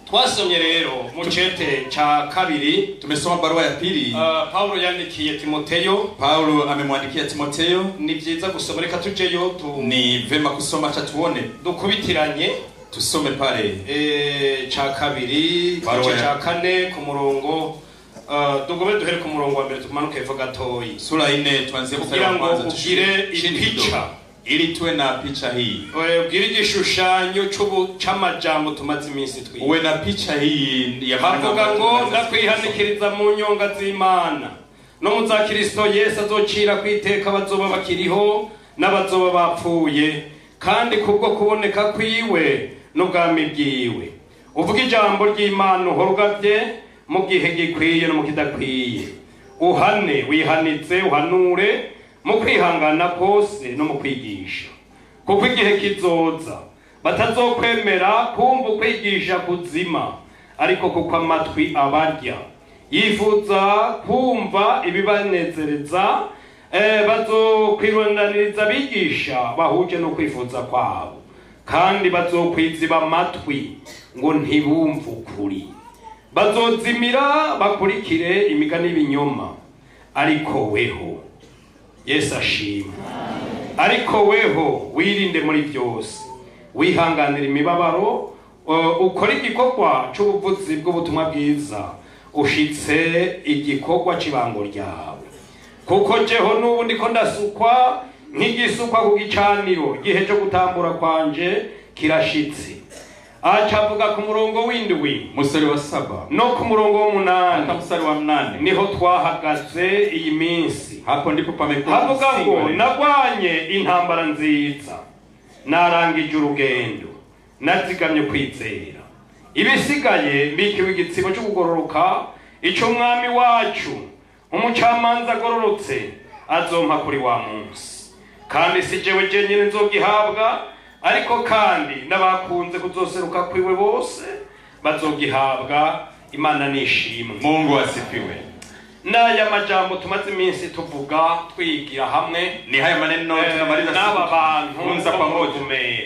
Twasomye rero mu cete cha kabiri, tumesoma barua ya pili. Paulo yandikiye Timoteyo. Paulo amemwandikia Timoteyo. Ni vyiza gusoma, reka tujeyo ni vema kusoma cha tuone. Dukubitiranye tusome pale cha kabiri cha kane ku murongo dugobe duhere ku murongo wa mbere tumanuke hepfo gatoyi. Sura 4 tuanzie mstari wa kwanza ugire ipicha ili tuwe na picha hii. Ugire igishushanyo c'amajambo tumaze iminsi twiga. Uwe na picha hii ya havuga ngo ndakwihanikiriza mu nyonga z'Imana no mu za Kristo Yesu azocira kwiteka bazoba bakiriho n'abazoba bapfuye, kandi kubwo kuboneka kwiwe n'ubwami bwiwe. Uvuga ijambo ry'Imana uhorugavye mu gihe gikwiye no mu kidakwiye. Uhane wihanitse, uhanure mu kwihangana kose no mu kwigisha. Kuko igihe kizoza batazokwemera kumva kwigisha kuzima, ariko kuko amatwi abarya yifuza kumva ibibanezereza, bazokwirondaniriza bigisha bahuje no kwifuza kwabo, kandi bazokwiziba amatwi ngo ntibumve ukuri. Bazozimira bakurikire imigani y'ibinyoma. Ariko weho, Yesu ashimwe, ariko weho wirinde muri byose, wihanganira imibabaro, ukora igikorwa c'ubuvuzi bw'ubutumwa bwiza, ushitse igikorwa c'ibango ryawe. Kuko jeho n'ubu ndiko ndasukwa nk'igisukwa ku gicaniro, igihe cyo gutambura kwanje kirashitse. Acavuga ku murongo w'indwi mstari wa 7 no ku murongo wa 8 mstari wa 8 niho twahagaze iyi minsi. Hapo ndipo pamekuwa havuga ngo nagwanye intambara nziza, narangije urugendo, nazigamye kwizera. Ibisigaye mbikiwe igitsibo cyo kugororoka, ico umwami wacu umucamanza agororotse azompa kuri wa munsi. Kandi si jewe jenyine nzogihabwa, ariko kandi n'abakunze kuzoseruka kwiwe bose bazogihabwa. Imana nishimwe. Mungu asifiwe. Naya majambo tumaze iminsi tuvuga twigira hamwe, ni haya maneno tunamaliza n'aba bantu kunza pamoja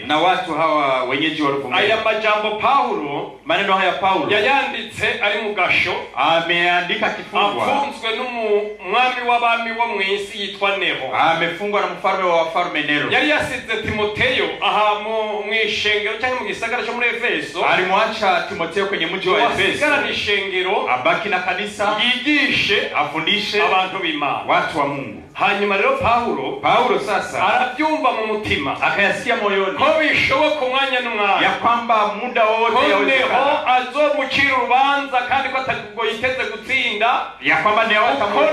na watu hawa wenyeji wa Ruvumera. Aya majambo Paulo, maneno haya Paulo yayanditse ari mu gasho, ameandika kifungwa, afunzwe n'umwami w'abami wo mwisi yitwa Nero, amefungwa na mfalme wa wafalme Nero. Yari yasize Timoteyo aha mu ishengero cyangwa mu gisagara cyo muri Efeso. Alimwacha Timoteyo kwenye mji wa Efeso, wasigara ni ishengero, abaki na kanisa, yigishe afundishe abantu b'Imana, watu wa Mungu. Hanyuma rero Paulo sasa arabyumva mu mutima, akayasikia moyoni ko bishoboka umwanya n'umwanya ya kwamba muda wote yawezekana azomucira urubanza, kandi ko atago yiteze gutsinda, ya kwamba Nero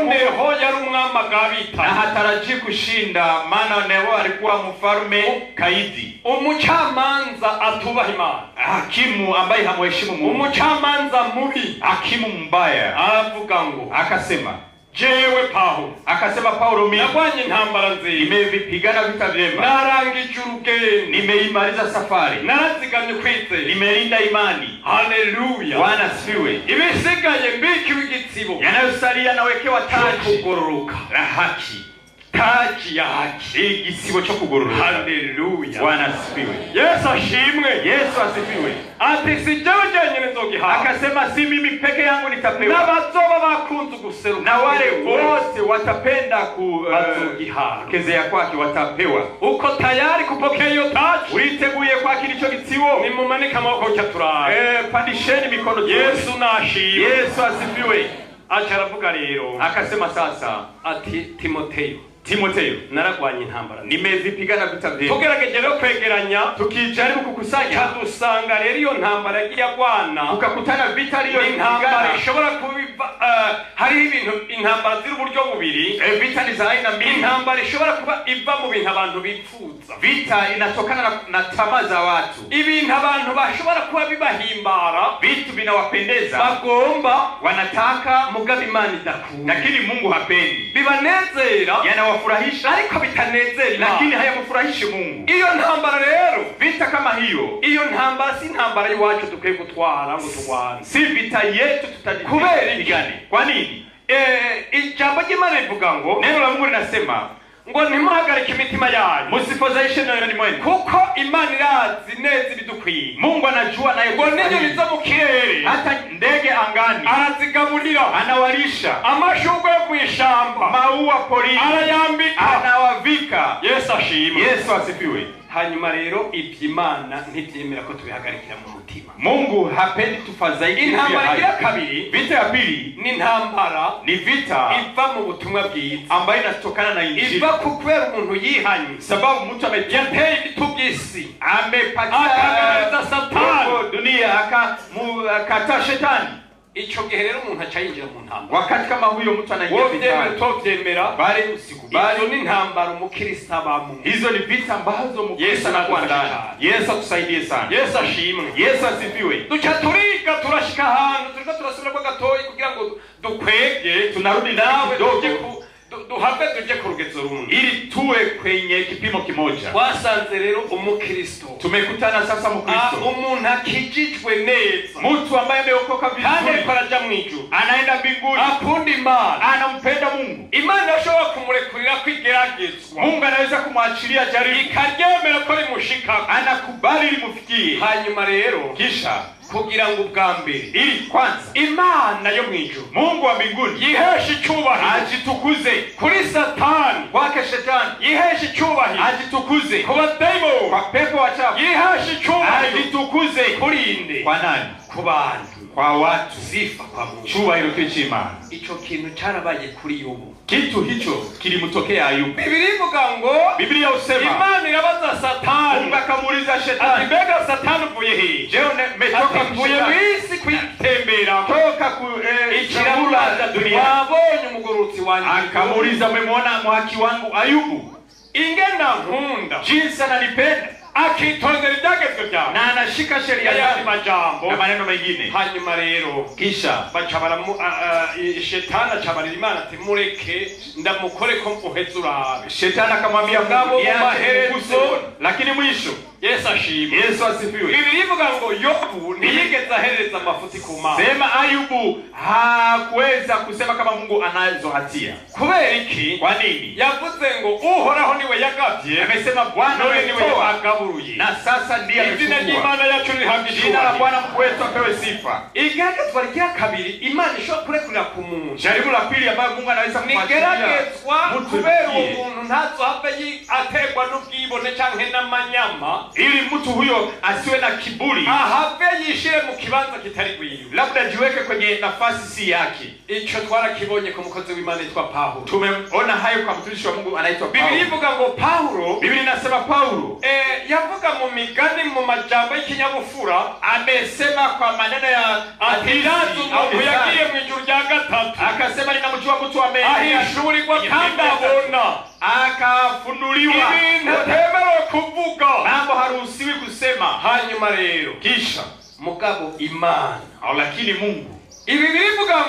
Nero yari umwami agabita na hataraji kushinda, maana Nero alikuwa mfalme kaidi, umucamanza atubaha Imana, hakimu ambaye hamheshimu Mungu, umucamanza mubi, hakimu mbaya. Aravuga ngo, akasema jewe Paulo, akasema Paulo, mimi nagwanye intambara nziza, nimevipigana vita vyema, narangije urugendo, nimeimaliza safari, nazigamye kwizera, nimelinda imani. Haleluya, Bwana asifiwe. Ibisigaye mbikiwe igitsibo, yanayosalia nawekewa taji kugororoka la haki, taji ya haki, igisibo cyo kugororoka. Haleluya, Bwana asifiwe. Yesu ashimwe, Yesu asifiwe. Ati si jewe jenyine nzogihabwa, akasema si mimi peke yangu nitapewa, n'abazoba bakunze guseruka, na wale wote watapenda kuzogihabwa kwake watapewa. Uko tayari kupokea hiyo taji? Uriteguye kwakira ico gitsibo? Nimumanike amaboko cyaturaye, pandisheni mikono. Yesu nashimwe. Yesu asifiwe. Acha aravuga rero, akasema sasa ati Timoteyo, naragwanye intambara, nimezipigana vita vyema. Tugerageje rero kwegeranya, tukijaribu kukusanya, dusanga rero iyo ntambara yagiye agwana, ukakutana vita riyo intambara ishobora kubiva. Hari ibintu intambara ziri uburyo bubiri, vita ni za aina mbili. Intambara ishobora kuba iva mu bintu abantu bifuza, vita inatokana na tamaa za watu, ibintu abantu bashobora kuba bibahimbara, vitu vinawapendeza, bagomba, wanataka, mugabe Imana idakunda, lakini Mungu hapendi. Bibanezera, yanawafurahisha, ariko bitanezera, lakini hayamfurahishi Mungu. Iyo ntambara rero, vita kama hiyo, iyo ntambara si ntambara y'iwacu dukwiye gutwara ngo turwane, si vita yetu tutajipigana. Kwa nini? Ijambo ry'Imana rivuga ngo, neno la Mungu linasema ngo ntimuhagarike imitima yanyu, musifadhaishe mioyoni mwenu, kuko Imana irazi neza ibidukwiye. Mungu anajua naye ngo n'inyoni zo mu kirere arazigaburira, anawalisha. amashurwe yo mwishamba, Maua porini arayambika, anawavika. Yesu ashimwe. Yesu asifiwe. Hanyuma rero iby'Imana ntibyemera ko tubihagarikira mu mutima. Mungu hapendi tufadhaike. Intambara ya kabiri, vita ya pili ni intambara, ni vita iva mu butumwa bwiza, ambayo inatokana na Injili. iva kubera umuntu yihanye, sababu mtu yateye ibitugisi, amepatia akagaragaza Satani dunia, akataa shetani. Ico gihe rero umuntu aca yinjira mu ntambara. Wakati kama huyo mtu anaingia vitani, tovyemera bali usikubali. Izo ni ntambara umukristo abamo. Hizo ni vita ambazo mukristo anakuwa ndani. Yesu akusaidie sana. Yesu ashimwe. Yesu asifiwe. Duca turiga turashika ahantu turiko turasubira kwa gatoyi kugira ngo dukwege, tunarudi nawe dogo duhave tuje ku rugezo rumwe ili tuwe kwenye kipimo kimoja. Wasanze rero umukristo, tumekutana sasa mukristo, umuntu akijijwe neza, mtu ambaye ameokoka vizuri, kandi paraja mwijuru, anaenda mbinguni, akunda Imana, anampenda Mungu. Imana ashobora kumurekurira kwigeragezwa, Mungu anaweza kumwachilia jaribu, ikaryemera ko limushika, anakubali limufikie. Hanyuma rero kisha kugira ngo ubwa mbere, ili kwanza Imana yo mwijuru, Mungu wa mbinguni, yiheshe icyubahiro, ajitukuze kuri Satani, kwake shetani, yiheshe icyubahiro, ajitukuze ku badayimoni, kwa pepo wachafu, yiheshe icyubahiro, ajitukuze kurinde, kwa nani? Ku bantu, kwa watu, sifa kwa Mungu. cyubahiro cy'Imana. Ico kintu cyarabaye kuri Yobu. Kitu hicho kilimtokea Ayubu. Biblia ivuga ngo, Biblia usema Imana irabaza Satani, Mungu akamuuliza shetani, mbega Satani uvuye he? je umetoka kuvuye mwisi kwitembera, toka ikirabula dunia, wabonye umugorotsi wanjye? Akamuuliza umemwona muhaki wangu Ayubu? Ingena nkunda, jinsi ananipenda, akitondera ibyagezwe byawe, na anashika sheria yandi majambo na maneno mengine. Hanyuma rero kisha bacabaramu shetani acabarira Imana ati mureke ndamukore ko mpuheza urabe. Shetani akamwambia Mungu maherezo, lakini mwisho. Yesu ashimwe. Yesu asifiwe. Biblia ivuga ngo Yobu ntiyigeze ahereza amafuti ku Mana. Sema Ayubu hakuweza kusema kama Mungu anazo hatia. Kubera iki? Kwa nini? Yavuze ngo Uhoraho niwe yagavye, amesema Bwana niwe yagaburuye, na sasa ndiye amefungua. Izina ry'Imana yacu rihabwe jina la Bwana Mungu wetu apewe sifa. Igeragezwa rya kabiri, Imana ishobora kurekurira ku muntu. Jaribu la pili ambayo Mungu anaweza kumwachilia. Nigeragezwa kubera umuntu ntazohave ategwa n'ubwibone canke n'amanyama, ili mtu huyo asiwe na kiburi, ahave yishire mu kibanza kitari gwiwe, labda jiweke kwenye nafasi si yake. Ico twarakibonye ku mukozi w'Imana yitwa Paulo. Tumeona hayo kwa mtumishi wa Mungu anaitwa Paulo. Biblia ivuga ngo Paulo, Biblia inasema Paulo yavuga mu migani, mu majambo y'ikinyabufura, amesema kwa maneno ya atirazu ngo yagiye mu ijuru rya gatatu, akasema ninamjua mtu ahishurirwa kandi abona, akafunuliwa ibintu atemerewe kuvuga, mambo haruhusiwi kusema. Hanyuma rero kisha mugabo Imana, lakini Mungu, ibi birivuga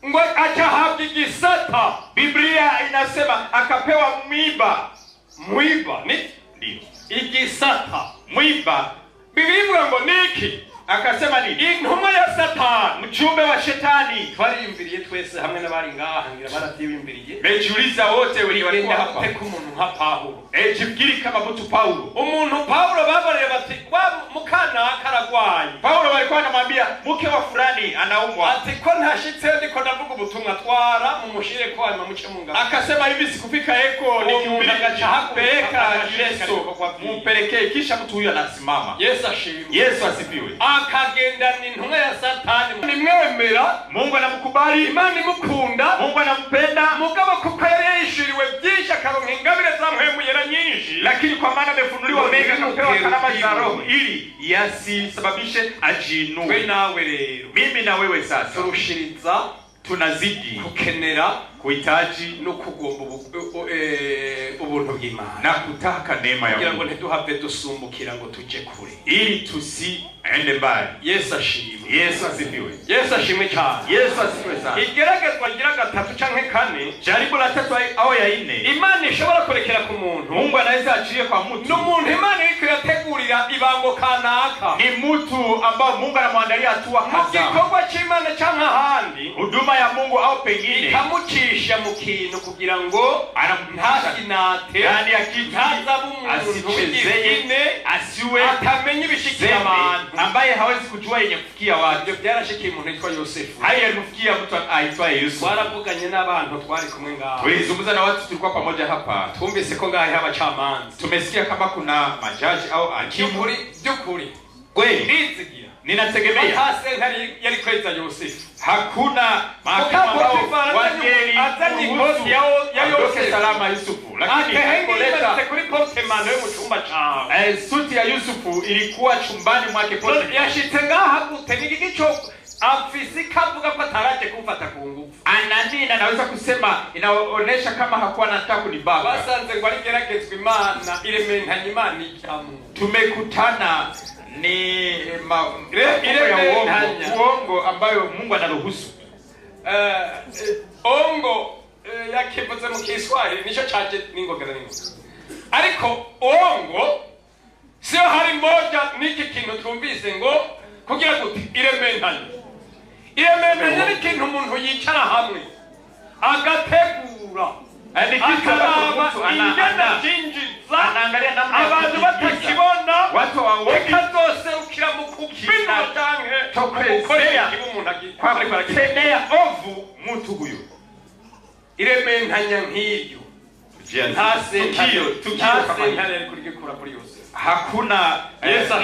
ngo achahabwa igisata. Biblia inasema akapewa mwiba. Mwiba ni ndio igisata, mwiba. Biblia ivuga ngo niki? Akasema ni intumwa ya Satani, mjumbe wa shetani. Twariyumviriye twese hamwe n'abari ngaha, ngira baratiyumviriye, bejuliza wote walikuwa hapa, peko umuntu nka Paulo, jibwiri kama mtu Paulo. Umuntu Paulo babarire bati kwa mukana karagwaye. Paulo walikuwa anamwambia mke wa fulani anaumwa, ati ko ntashitse ndiko ndavuga ubutumwa, twara mumushire ko hanyuma muce munga. Akasema hivi sikufika eko nikimwambia peka Yesu mumpelekee, kisha mtu huyo anasimama. Yesu ashimwe. Yesu asifiwe. Akagenda n'intumwa ya Satani, nimwemera, Mungu anamkubali, Imana imukunda, Mungu anampenda, mugabo kuko yari yishiriwe byinshi akaronka ingabire za mpemu yera nyinshi, lakini kwa maana amefunuliwa mengi akapewa karama za Roho ili yasisababishe ajiinue. Nawe rero, mimi na wewe sasa turushiriza, tunazidi kukenera, kuhitaji no kugomba ubuntu bw'Imana na kutaka neema ya Mungu, kugira ngo ntiduhave dusumbukira ngo tuje kure, ili tusiende mbali. Yesu ashimwe. Yesu asifiwe. Yesu ashimwe cyane. Yesu asifiwe sana. Igeragezwa ngira gatatu canke kane, jaribu la tatu au ya ine, Imana ishobora kurekera ku muntu. Mungu anaweza achilie kwa mtu. N'umuntu Imana iko yategurira ibango kanaka, ni mtu ambao Mungu anamwandalia hatua kadhaa, igikorwa cy'Imana canke ahandi, huduma ya Mungu au pengine ikamuchi aramucisha mu kintu kugira ngo ntakinate ndani ya kitu ntazabe umuntu w'igitsine asiwe atamenya ibishikira abantu ambaye hawezi kujua yenye kufikia watu. Ibyo byarashikiye umuntu witwa Yosefu. Hayo yalimfikia mtu aitwaye Yusufu. Twaravuganye n'abantu twari kumwe ngaho. Tulizungumza na watu tulikuwa pamoja hapa. Twumvise ko ngaho abacamanza. Tumesikia kama kuna majaji au hakimu. Byukuri. Kweli Nizigira. Ninategemea hasa yali kweza Yosefu. Hakuna mahakimu ambao wangeli azanyi ya Yosefu salama Yusufu. Lakini hakoleta kuri portemano yo mu cyumba cyawe. Suti ya Yusufu ilikuwa chumbani mwake pote. Yashitse ngaha gute n'igico afisi kavuga ko ataraje kumfata ku ngufu. Anani naweza kusema inaonesha kama hakuwa anataka kunibaka. Basanze ngo ari geragezwe Imana irementanye Imana icyamu. Tumekutana ni uongo ambayo Mungu anaruhusu. Ongo yakivuze mu Kiswahili nico caje ningogera ningo. Ariko ongo sio hari moja niki kintu twumvise ngo kugira kuti irementanye. Irementanye ni kintu umuntu yicara hamwe agategura anaangalia namna abantu batakibona watu wakazoserukira mu kubina canke gukorera umuntu agitendea ovu mtu huyo. Irementanya nk'iyo ntase ntare kurigikura kuri yose. Hakuna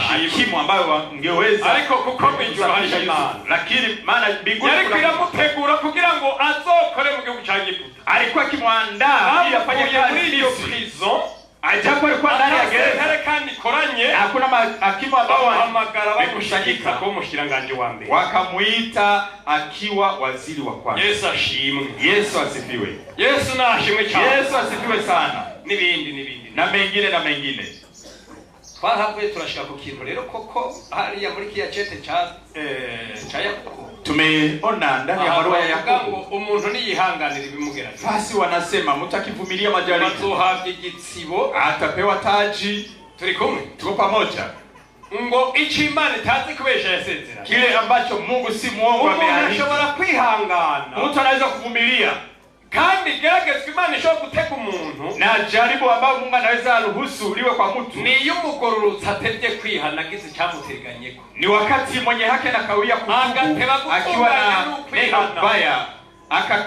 hakimu ambayo wangeweza, ariko kuko mwijuru hari Imana. Lakini maana mbinguni kuna mutegura kugira ngo azokore mu gihugu cya Egiputa. Alikuwa kimwandaa ili afanye kazi muri iyo prison. Ajapo alikuwa ndani ya gereza kandi koranye. Hakuna hakimu ambao wahamagara bakushikika ko mushiranganje wa mbere. Wakamuita akiwa waziri wa kwanza. Yesu ashimwe. Yesu asifiwe. Yesu na ashimwe cyane. Yesu asifiwe sana. Nibindi na mengine. Twahavuye turashaka ku kintu rero koko hariya muri kiya chete cha Yakobo. Tumeona ndani ya barua ya Yakobo umuntu niyihanganira ibimugerageza. Basi wanasema mtakivumilia majaribu bazohabwa igitsibo, atapewa taji. Turi kumwe, tuko pamoja. Ngo ichi Imana itazi kubesha yasezera. Kile ambacho Mungu si muongo ameahidi. Ushobora kwihangana. Mtu anaweza kuvumilia. Kandi geragezwa Imana ishobora guteka umuntu na jaribu ambao Mungu anaweza aruhusu liwe kwa mtu. Ni yumugororotse atevye kwihana gize cyamuteganyeko. Ni wakati mwenye haki anakawia kutubu akiwa na neno baya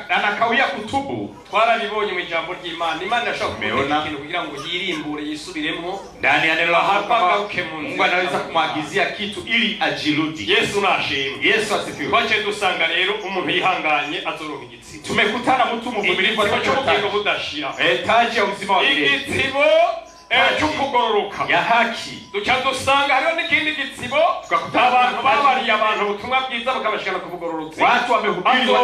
anakawia kutubu. Twarabibonye mu ijambo ry'Imana. Imana yashobora kumenya ikintu kugira ngo yirimbure yisubiremo ndani ya neno la Mungu anaweza kumwagizia kitu ili ajirudi. Yesu nashimwe. Yesu asifiwe. Kwache dusanga rero umuntu yihanganye azoronka igitsibo. Tumekutana mtu mvumilivu atakacho budashira. Taji ya uzima wa milele. Igitsibo cy'ukugororoka ya haki. Dusanga hariho n'ikindi gitsibo abantu babariye abantu ubutumwa bwiza bakabashikana kuvugororotse. Watu wamehubiriwa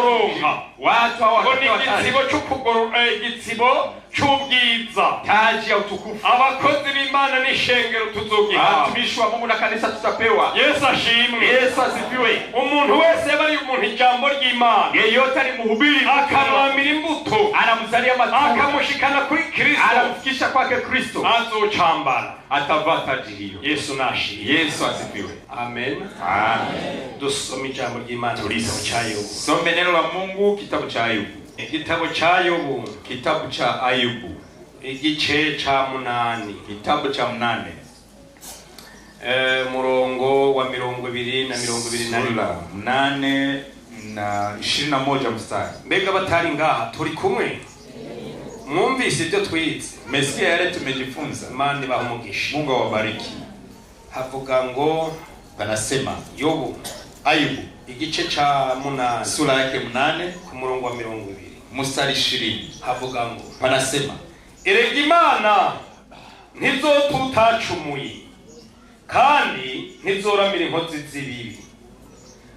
watu hawakupewa igitsibo cy'ukugororoka, igitsibo cy'ubwiza, taji ya utukufu. Abakozi b'Imana n'ishengero tuzogihabwa. Watumishi wa Mungu na kanisa tutapewa. Yesu ashimwe. Yesu asifiwe. Umuntu wese bari umuntu ijambo ry'Imana, yeyote ari muhubiri akamwamira imbuto, anamzalia matunda, akamushikana kuri Kristo, anamfikisha kwake Kristo, azocambara, atavaa taji hiyo. Yesu nashimwe. Yesu asifiwe. Amen. Amen. Dusome ijambo ry'Imana mu kitabu cha Ayubu. Some neno la Mungu kitabu cha Ayubu. Kitabu cha Ayubu, kitabu cha Ayubu igice cha 8, kitabu cha 8, murongo wa 224 8 na 21 mstari. Mbega batari ngaha turi kumwe? Mwumvise ibyo twize? Mesikia yale tumejifunza. Imana ibahumugishe. Mungu awabariki. Havuga ngo banasema Yobu, Ayubu igice cha 8 sura yake 8 ku murongo wa 20 mstari 20. Havuga ngo banasema erega Imana ntizotutacumuye kandi ntizoramira inkozi z'ibibi,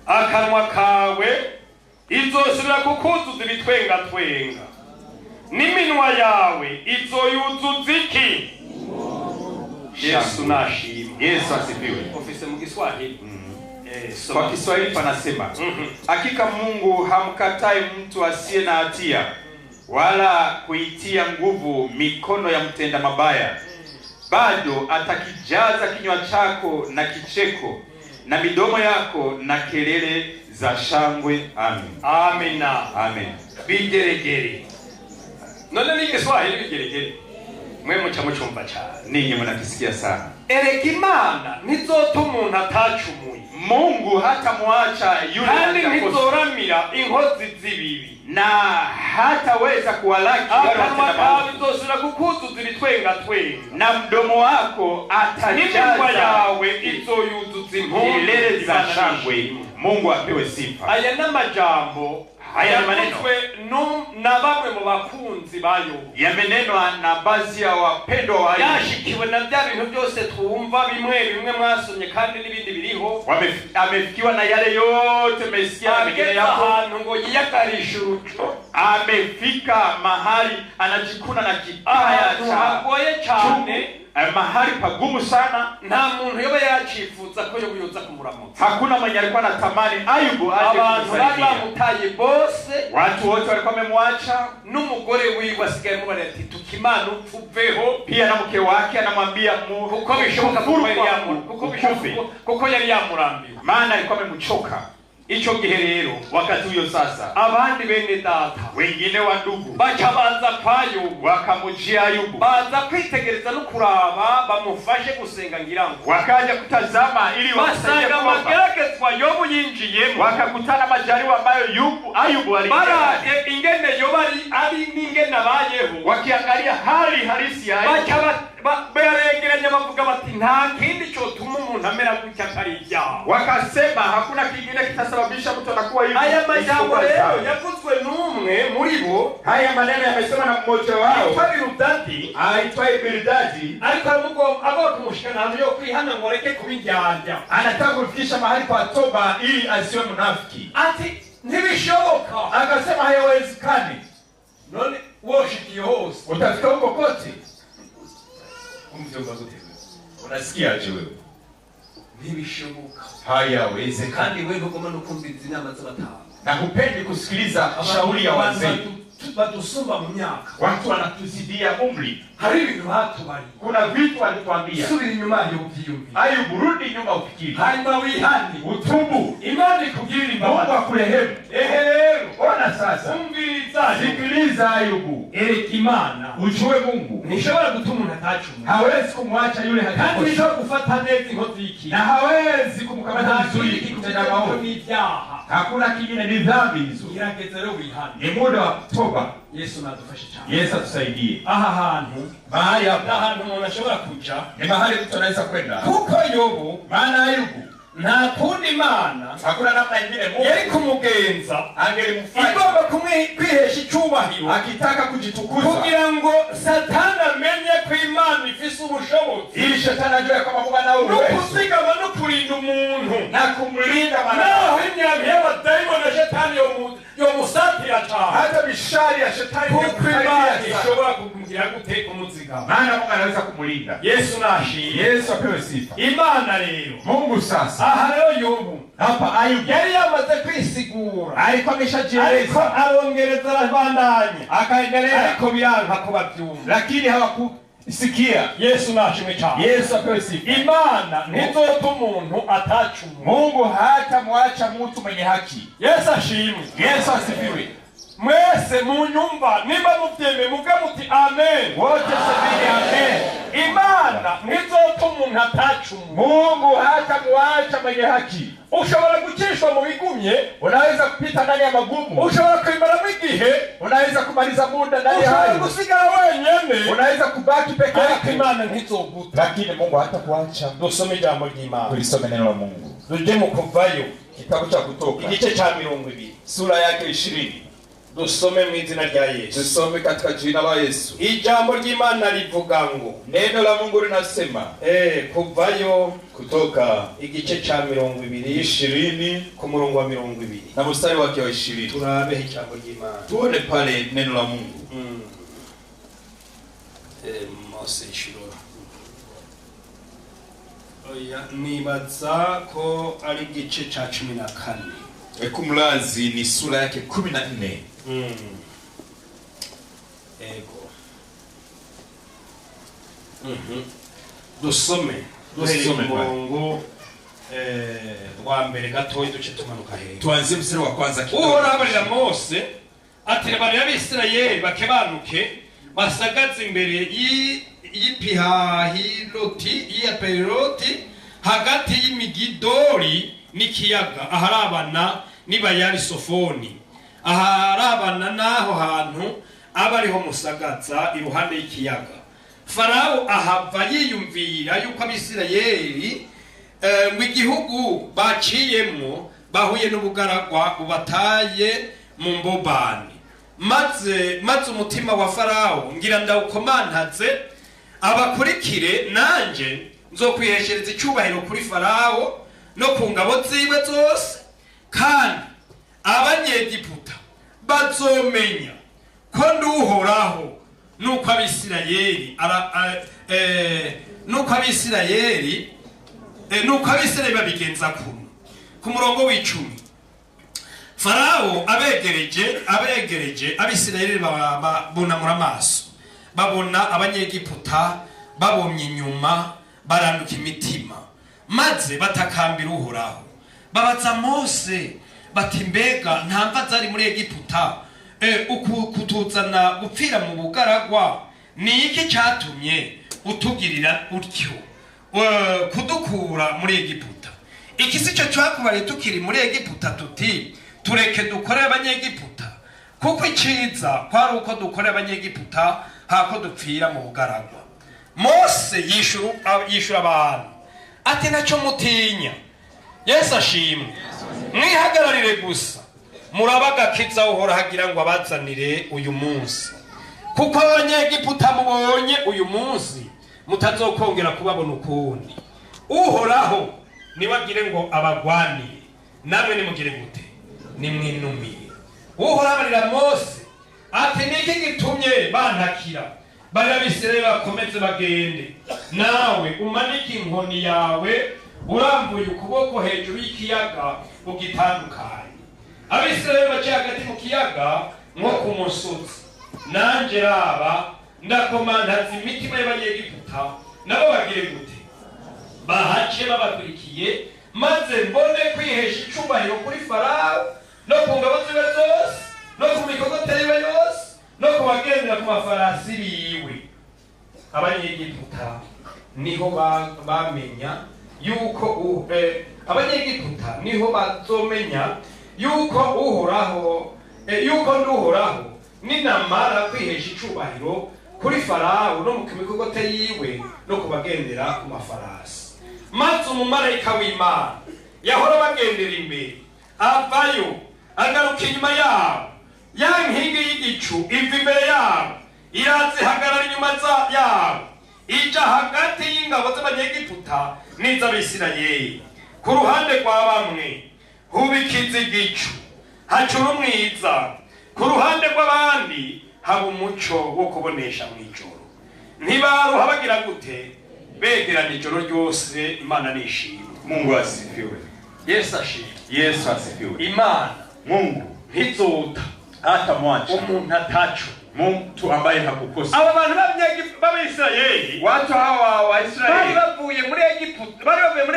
akanwa kawe izosubira kukuzuza ibitwenga twenga, n'iminwa yawe izoyuzuza iki? Yesu nashimwe. Yesu asifiwe. Ofisi mu Kiswahili. Kwa Kiswahili panasema hakika Mungu hamkatai mtu asiye na hatia, wala kuitia nguvu mikono ya mtenda mabaya. Bado atakijaza kinywa chako na kicheko na midomo yako na kelele za shangwe. Amen. Amina. Amen. Bigeregere. None ni Kiswahili bigeregere. Mwe muca mucumva cyane. Ninyi mnakisikia sana. Erega Imana ntizotuma umuntu atacumuye. Mungu hata muacha yule ntzoramira inkozi zibibi, na hataweza kuwalaki wale watenda kukuzuza ibitwenga twenga, na mdomo wako atajaza yawe izoyuzuza kelele za shangwe. Mungu apewe sifa. Aya n'amajambo haya maneno na bamwe mu bakunzi bayo yamenenwa na baadhi ya wapendwa wa Ayubu, yashikiwe na bya bintu byose twumva bimwe mwasomye kandi n'ibindi biriho. Amefikiwa na yale yote mesikia mengine yako, ahantu ngo yiyakarisha uruco, amefika mahali anajikuna na kibaya hagoye cyane, mahali pagumu sana. Nta muntu yoba yacifuza ko yobuyoza kumuramutsa. Hakuna mwenye alikuwa anatamani Ayubu aje kumsaidia. Bamutaye bose, watu wote walikuwa wamemwacha. N'umugore wiwe asigaye mubare ati tukimana upfuveho. Pia na mke wake anamwambia kuko bishoboka kuko yari yamurambiwe, maana alikuwa amemchoka. Icho gihe rero wakati huyo sasa, abandi bene data wengine wa ndugu baca baza kwa Ayubu, wakamujia Ayubu, baza kwitegereza no kuraba bamufashe gusenga ngirango, wakaja kutazama ili wasanga mageragezwa Yobu yinjiyemo, wakakutana majaribu ambayo Ayubu alipata, ingene Yobu ari n'ingene abayeho, wakiangalia hali halisi ya Ayubu, baregeranya bavuga bati nta kindi cyo tuma umuntu amera gutya kari ibyaha. Wakasema hakuna kingine kitasababisha mtu anakuwa hivi. Haya majambo leo yavuzwe n'umwe muri bo, haya maneno yamesema na mmoja wao aitwaye Bildadi, ariko agomba kumushikana hantu yo kwihana ngo reke kubinjanja. Anataka kufikisha mahali pa toba ili asiwe munafiki. Ati ntibishoboka, akasema hayawezekani. None worship hose utafika huko kote. Unasikia aje wewe? Ntibishoboka, hayawezekani. Kandi wewe ugomba no kumviriza inama z'abatanga, na hupendi kusikiliza shauri ya wazee. Batusumba mu myaka, watu wanatuzidia umri. Hari ibintu batubari, kuna vitu walituambia. Subira inyuma yo uvyiyumvi, Ayubu rudi nyuma ufikiri, hanyuma wihani utubu, Imana ikugirira imbabazi, Mungu akurehemu. Rero ona sasa, umviriza, sikiliza Ayubu. Ereka Imana ujue Mungu nishobora gutuma umuntu atacuma, hawezi kumwacha yule hakikosa, kandi nishobora gufata neza inkozi y'iki, na hawezi kumkamata vizuri kutenda maovu. Hakuna kingine, ni dhambi hizo. Irageze rero wihani, ni muda wa toba. Yesu nadufashe cyane. Yesu atusaidie. Aha hantu mahali hapa, ahantu umuntu ashobora kuja, ni mahali mtu anaweza kwenda. Kuko Yobu, maana Ayubu nta kundi Imana, hakuna namna nyingine Mungu yari kumugenza, angelimfanya igomba kwihesha icyubahiro, akitaka kujitukuza, kugira ngo Satani amenye ko Imana ifise ubushobozi, ili Shetani ajue kama Mungu ana uwezo no kuzigama no kurinda umuntu na kumlinda naho imyambi y'abadayimoni Shetani yomusatira cyane, hata mishari ya Shetani kuko Imana ishobora kumugirira gute kumuzigama, maana Mungu anaweza kumlinda. Yesu nashimwe. Yesu apewe sifa. Imana rero, Mungu sasa, aha rero Yobu hapa Ayubu yari yamaze kwisigura, ariko ameshajieleza, ariko arongereza abandanya, akaendelea, ariko biranka ko bavyumva, lakini hawakusikia. Yesu nashimwe cyane. Yesu apewe sifa. Imana ntizotuma umuntu atacumura, Mungu hata mwacha mtu mwenye haki. Yesu ashimwe. Yesu asifiwe. Mwese munyumva nimba muvyeme muvuge muti amen, wote semeni amen. Imana ntizotuma umuntu atacumura, Mungu hata mwacha mwenye haki. Ushobora gukishwa mu bigumye, unaweza kupita ndani ya magumu, ushobora kwimara igihe, unaweza kumaliza muda ndani ya hayo, ushobora kusigara wenyene, unaweza kubaki peke yako. Imana ntizoguta, lakini Mungu hata kuacha. Dusome ijambo ry'Imana, tulisome neno la Mungu. Tuje mu Kuvayo, kitabu cha Kutoka, igice cha 20, sura yake 20. Dusome mu izina rya Yesu. Tusome katika jina la Yesu. Ijambo ry'Imana rivuga ngo, neno la Mungu linasema, Kuvayo, Kutoka igice cha 20 ku murongo wa 20 na mstari wake wa 20. Turabe ijambo ry'Imana, tuone pale neno la Mungu. Mose shiro oya nibaza ko ari igice cha 14. Kumlazi ni sura yake 14. Ego. Dusome murongo rwa mbere gatoyi duce tumanuka hejuru. Tuanzie mstari wa kwanza kidogo. Uhoraho abarira Mose ati barira Abisirayeli bakebanuke basagaze imbere y'Pihahiroti hagati y'Imigidoli n'ikiyaga aharabana n'Ibayali Sofoni aharabana n'aho hantu abariho musagaza iruhande y'ikiyaga. Farawo ahava yiyumvira yuko Abisirayeli mu igihugu baciyemo bahuye n'ubugaragwa bubataye mu mbobani, maze umutima wa Farawo ngira ndawukomantaze abakurikire, nanje nzokwiheshereza icyubahiro kuri Farawo no ku ngabo ziwe zose, kandi abanyegiputa bazomenya ko nduhoraho nuko Abisirayeli babigenza kuno. Ku murongo w'icumi, Farawo abegereje Abisirayeli babunamura amaso, babona abanyegiputa babomye inyuma, baranduka imitima, maze batakambira Uhoraho. Babaza Mose bati mbega nta mva zari muri Egiputa kutuzana gupfira mu bugaragwa? Ni iki cyatumye utugirira utyo kudukura muri Egiputa? Iki si cyo twakubariye tukiri muri Egiputa tuti tureke dukore abanyegiputa? Kuko iciza kwari uko dukore abanyegiputa hako dupfira mu bugaragwa. Mose yishura abantu ati nacyo mutinya. Yesu ashimwe. Mwihagararire gusa murabagakiza Uhoraho agira ngo abazanire uyu munsi, kuko abanyegiputa mubonye uyu munsi mutazokongera kubabona ukundi. Uhoraho niwagire ngo abagwanire, namwe nimugire gute? Nimwinumire. Uhoraho abarira Mose ati niki gitumye bantakira? Barira Abisirayeli bakomeze bagende, nawe umanike inkoni yawe urambuye ukuboko hejuru y'ikiyaga ugitandukanye. Abisirayeli baciye hagati mu kiyaga nko ku musozi, nanje raba ndakomantaza imitima y'abanyegiputa nabo bagire gute? Bahace babakurikiye, maze mbone kwihesha icubahiro kuri Farawo no ku ngabo ziwe zose no ku mikogotero iwe yose no ku bagendera ku mafarasi biwe. Abanyegiputa niho bamenya yuko abanyegiputa niho bazomenya yuko Uhoraho nduhoraho ninamara kwihesha icubahiro kuri Farawo no mu mikogotero yiwe no ku bagendera ku mafarasi. Maze umumarayika w'Imana yahora bagendera imbere avayo agaruka inyuma yabo, ya nkingi y'igicu iva imbere yabo irazihagarara inyuma yabo, ija hagati y'ingabo z'abanyegiputa n'iz'Abisirayeli. Ku ruhande rwa bamwe hubikiza igicu hacura umwiza, ku ruhande rw'abandi haba umuco wo kubonesha mu ijoro. Ntibaruha bagira gute? Begerana ijoro ryose. Imana nishimwe. Mungu asifiwe. Yesu ashimwe. Yesu asifiwe. Imana Mungu ntizota hata mwacha umuntu ataco, mtu ambaye hakukosa. aba bantu b'Abisirayeli, Watu hawa wa Israeli bari bavuye muri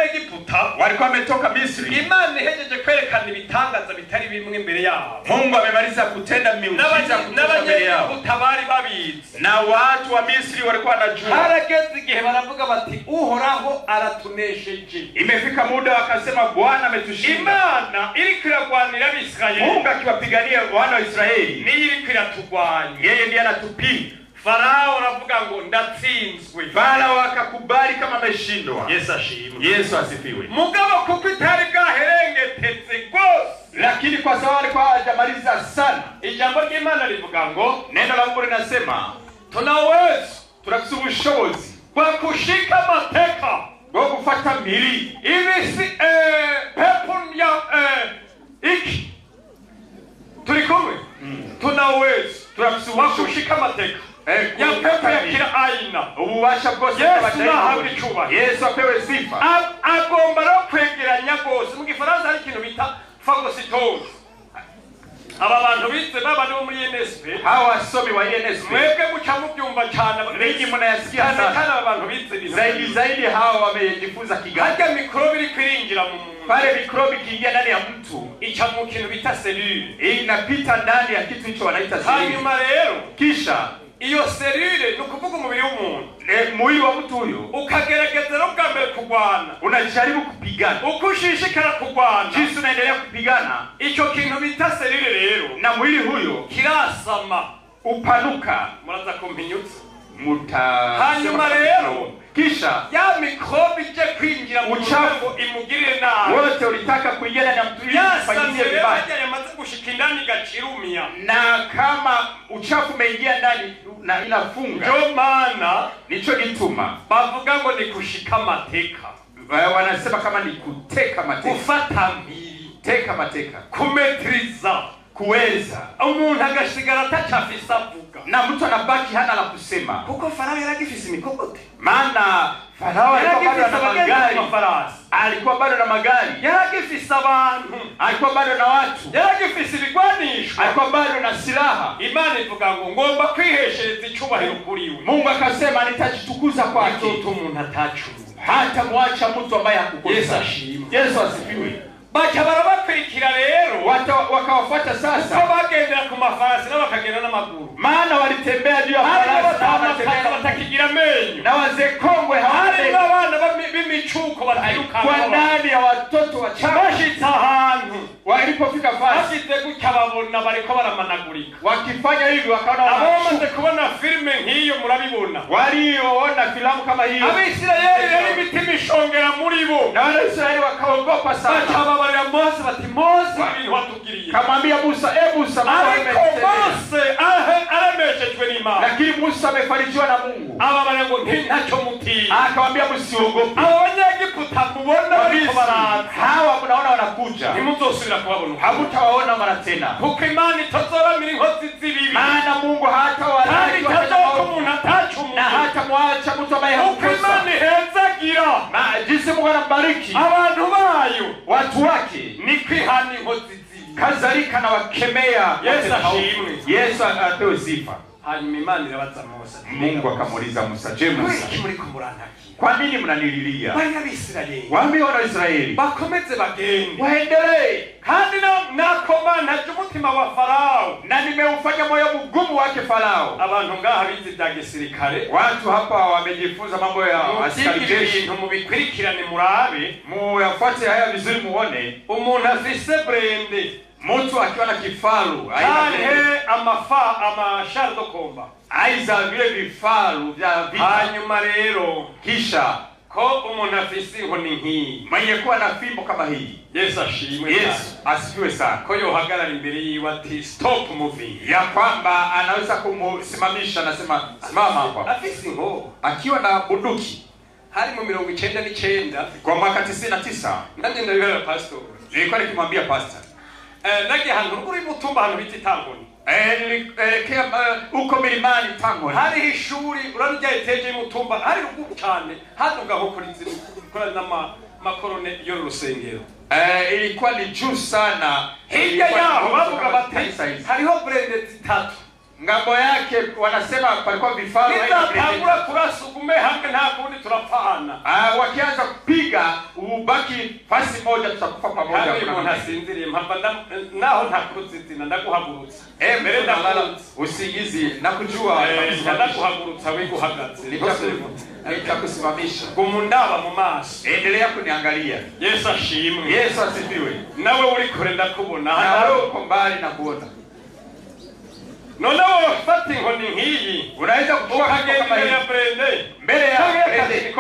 Egiputa walikuwa wametoka Misri. Imana ihejeje kwerekana ibitangaza bitari bimwe mbere yabo. Mungu amemaliza kutenda miujiza kutosha mbele yao, bari babizi, na watu wa Misri walikuwa wanajua. Harageze igihe baravuga bati Uhoraho aratunesheje. Imefika muda wakasema Bwana ametushinda. Imana iriko iragwanira Abisirayeli, Mungu akiwapigania wana wa Israeli, ni iriko iratugwanya. yeye ndiye anatupinga. Farao aravuga ngo ndatsinzwe, Farao akakubali kama ameshindwa. Yesu ashimwe. Yesu asifiwe. Mugabo kuko itari bwaherengetetse gose, Lakini kwa sababu alikuwa hajamaliza sana, ijambo ry'Imana rivuga ngo neno la Mungu linasema tunaweza tunafisa ubushobozi kwa kushika mateka bwo gufata mpiri ibi si pepo ya iki turi kumwe. Tunaweza tunafisa kwa ubushobozi kushika mateka ya pepo ya kila aina. ububasha bwose Yesu nahabwe icyubahiro. Yesu apewe sifa. Agomba no kwegeranya gose. Mu Gifaransa hari ikintu bita phagocytose. aba bantu bize baba no muri NSP hawa wasomi wa NSP mwebwe muca mubyumva cyane ninyi mnayasikia sana kana abantu bize bintu zaidi hawa wamejifunza Kigali hata mikrobi iri kwirinjira mu muntu pale mikrobi kiingia ndani ya mtu icha mu kintu bita selule inapita ndani ya kitu hicho wanaita selule hanyuma rero kisha iyo selule ni ukuvuga umubiri w'umuntu mwili wa mtu huyo ukagerageza no bwa mbere kugwana unajaribu kupigana ukushishikara kugwana jinsi unaendelea kupigana icyo kintu bita selule rero na mwili huyo kirasama upanuka muraza kumpinyutsa hanyuma rero kisha ya mikrobi je kwinjira mu uchafu imugirire nabi wote ulitaka kuingia na mtu ili kufanyia vibaya yamaze gushika indani gacirumia na kama uchafu umeingia ndani na inafunga ndio maana nicho gituma bavuga ngo ni kushika amateka wanasema kama ni kuteka mateka kufata mbili teka mateka kumetriza kuweza umuntu agasigara atachafisa avuga na mtu anabaki hana la kusema kuko Farao yaragifise imikogote maana Farao alikuwa bado na magari alikuwa bado na magari yaragifise abantu alikuwa bado na watu yaragifise ibigwanisho alikuwa bado na silaha Imana ivuga ngo ngomba kwiheshereza icubahiro kuri we Mungu akasema nitajitukuza kwake umuntu atacu hata mwacha mtu ambaye hakukosa Yesu asifiwe bacha barabakurikira rero wakawafuata sasa ko bagendera ku mafarasi n'abakagenda n'amaguru maana walitembea juu ya farasi na batakigira menyo na wazee kongwe hari abana b'imicuko batiruka kwa ndani ya watoto wachanga bashitsa ahantu walipofika fasi bashitse gutya babona bariko baramanagurika wakifanya hivi wakaona abamaze kubona filme nk'iyo murabibona walioona filamu kama hiyo Abisirayeli rero imitima ishongera muri bo na Waisraeli wakaogopa sana babarira Mose bati Mose ibintu watugiriye kamwambia Musa Musa Mose arameshejwe n'Imana lakini Musa amefarijiwa na Mungu ababarira ngo ntacyo mutiye akamwambia msiogope abanyegiputa mubona bariko baraza hawa mnaona wanakuja nimuzosubira kubabona hamutawaona mara tena kuko Imana itazoramira inkozi z'ibibi maana Mungu hatawalaani umuntu atacu na hata mwacha mtu ambaye hakukosa Imana ihezagira jinsi Mungu anambariki abantu bayo watu wake ni kwihana inkozi z'ibibi kadhalika na wakemea Yesu ashimwe Yesu apewe sifa hanyuma Imana irabaza Mose Mungu akamuuliza Musa Musa muri kumurantaki kwa nini mnanililia bari Abisirayeli waambie wana Israeli bakomeze bagende waendelee kandi nakomana umutima wa Farao na nimeufanya moyo mgumu wake Farao abantu ngaha bize bya gisirikare watu hapa wamejifunza mambo ya askari jeshi ibintu mubikurikirane murabe muyafuate haya vizuri muone umuntu afise brende mtu akiwa na kifaru amashari do komba aiza vile vifaru vya vita hanyuma rero kisha ko umuntu afise inkoni nk'iyi mwenye kuwa na fimbo kama hii Yesu ashimwe Yesu asifiwe sana ko yohagarara imbere yiwe ati stop moving ya kwamba anaweza kumsimamisha nasema simama hapa afise inko akiwa na bunduki hari mu 99 kwa mwaka 99 nanje ndabibera pastor nilikuwa nikimwambia pastor nage hantu kuri mutumba hantu biti Tangoni uko milimani Tangoni hari ishuri urarujya iteje mutumba hari rugumu cyane haduga ho kuri makorone yo rusengero ilikuwa ni juu sana hirya yaho bavuga bati hariho brende zitatu ngambo yake wanasema palikuwa vifaru nitapangura kurasugume hamwe nta kundi turapfana wakianza kupiga ubaki fasi moja tutakufa pamoja kandi umuntu asinziriye mpava naho ntakuzizina ndaguhagurutsa mbere ndalala usingizi na kujua ndaguhagurutsa we guhagaze nitakusimamisha kumundaba mu maso endelea kuniangalia Yesu ashimwe Yesu asifiwe nawe uri kure ndakubona nawe uko mbali na kuona none fata inkoni nk'iyi unaweza kuchukua kama hii mbele ya brende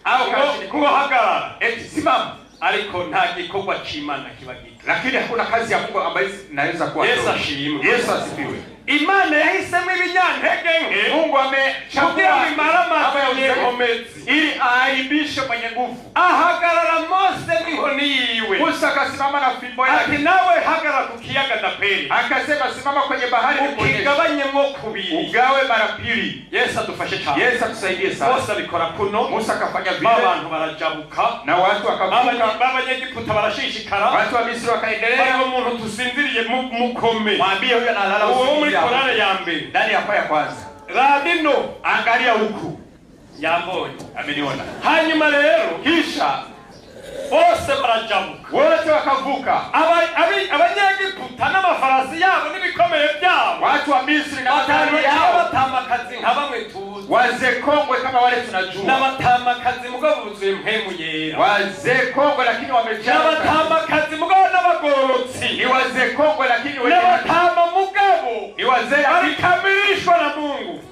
au kuhagarara simama ariko nta gikorwa c'Imana kibagita lakini hakuna kazi ya Mungu ambayo inaweza kuwa Yesu ashimwe Yesu asifiwe Imana yahisemo ibinyantege nke Mungu amechagua imarama y'inkomezi ili aaibishe mwenye nguvu ahagarara Mose n'inkoni yiwe Musa akasimama na fimbo yake ati nawe hagarara ku kiyaga Daperi akasema simama kwenye bahari ukigabanyemo kubiri ugawe mara pili Yesu adufashe cyane Yesu atusaidie sana Mose abikora kuno Musa akafanya vile abantu barajabuka na watu wakavuka abanyegiputa barashishikara watu wa Misri wakaendelea umuntu tusinziriye mumubwire mukome. Mwambie huyo analala Uwo muri usingizi korale ya mbere. ndani ya kwaya kwanza. Radino Angalia huku. yambonye. Ameniona. Hanyuma rero Kisha bose barajabuka. wote wakavuka. Abanyegiputa n'amafarasi yabo n'ibikomeye byabo. Watu wa Misri na magari yao. Abatamakazi nka bamwe tuzi. Wazee kongwe kama wale tunajua. N'abatamakazi mugabo buzuye mpemu yera. Wazee kongwe lakini wamejaa. N'abatamakazi mugabo n'abagororotsi. Ni wazee kongwe lakini wenye n'abatama mugabo. ni wazee alikamilishwa na Mungu.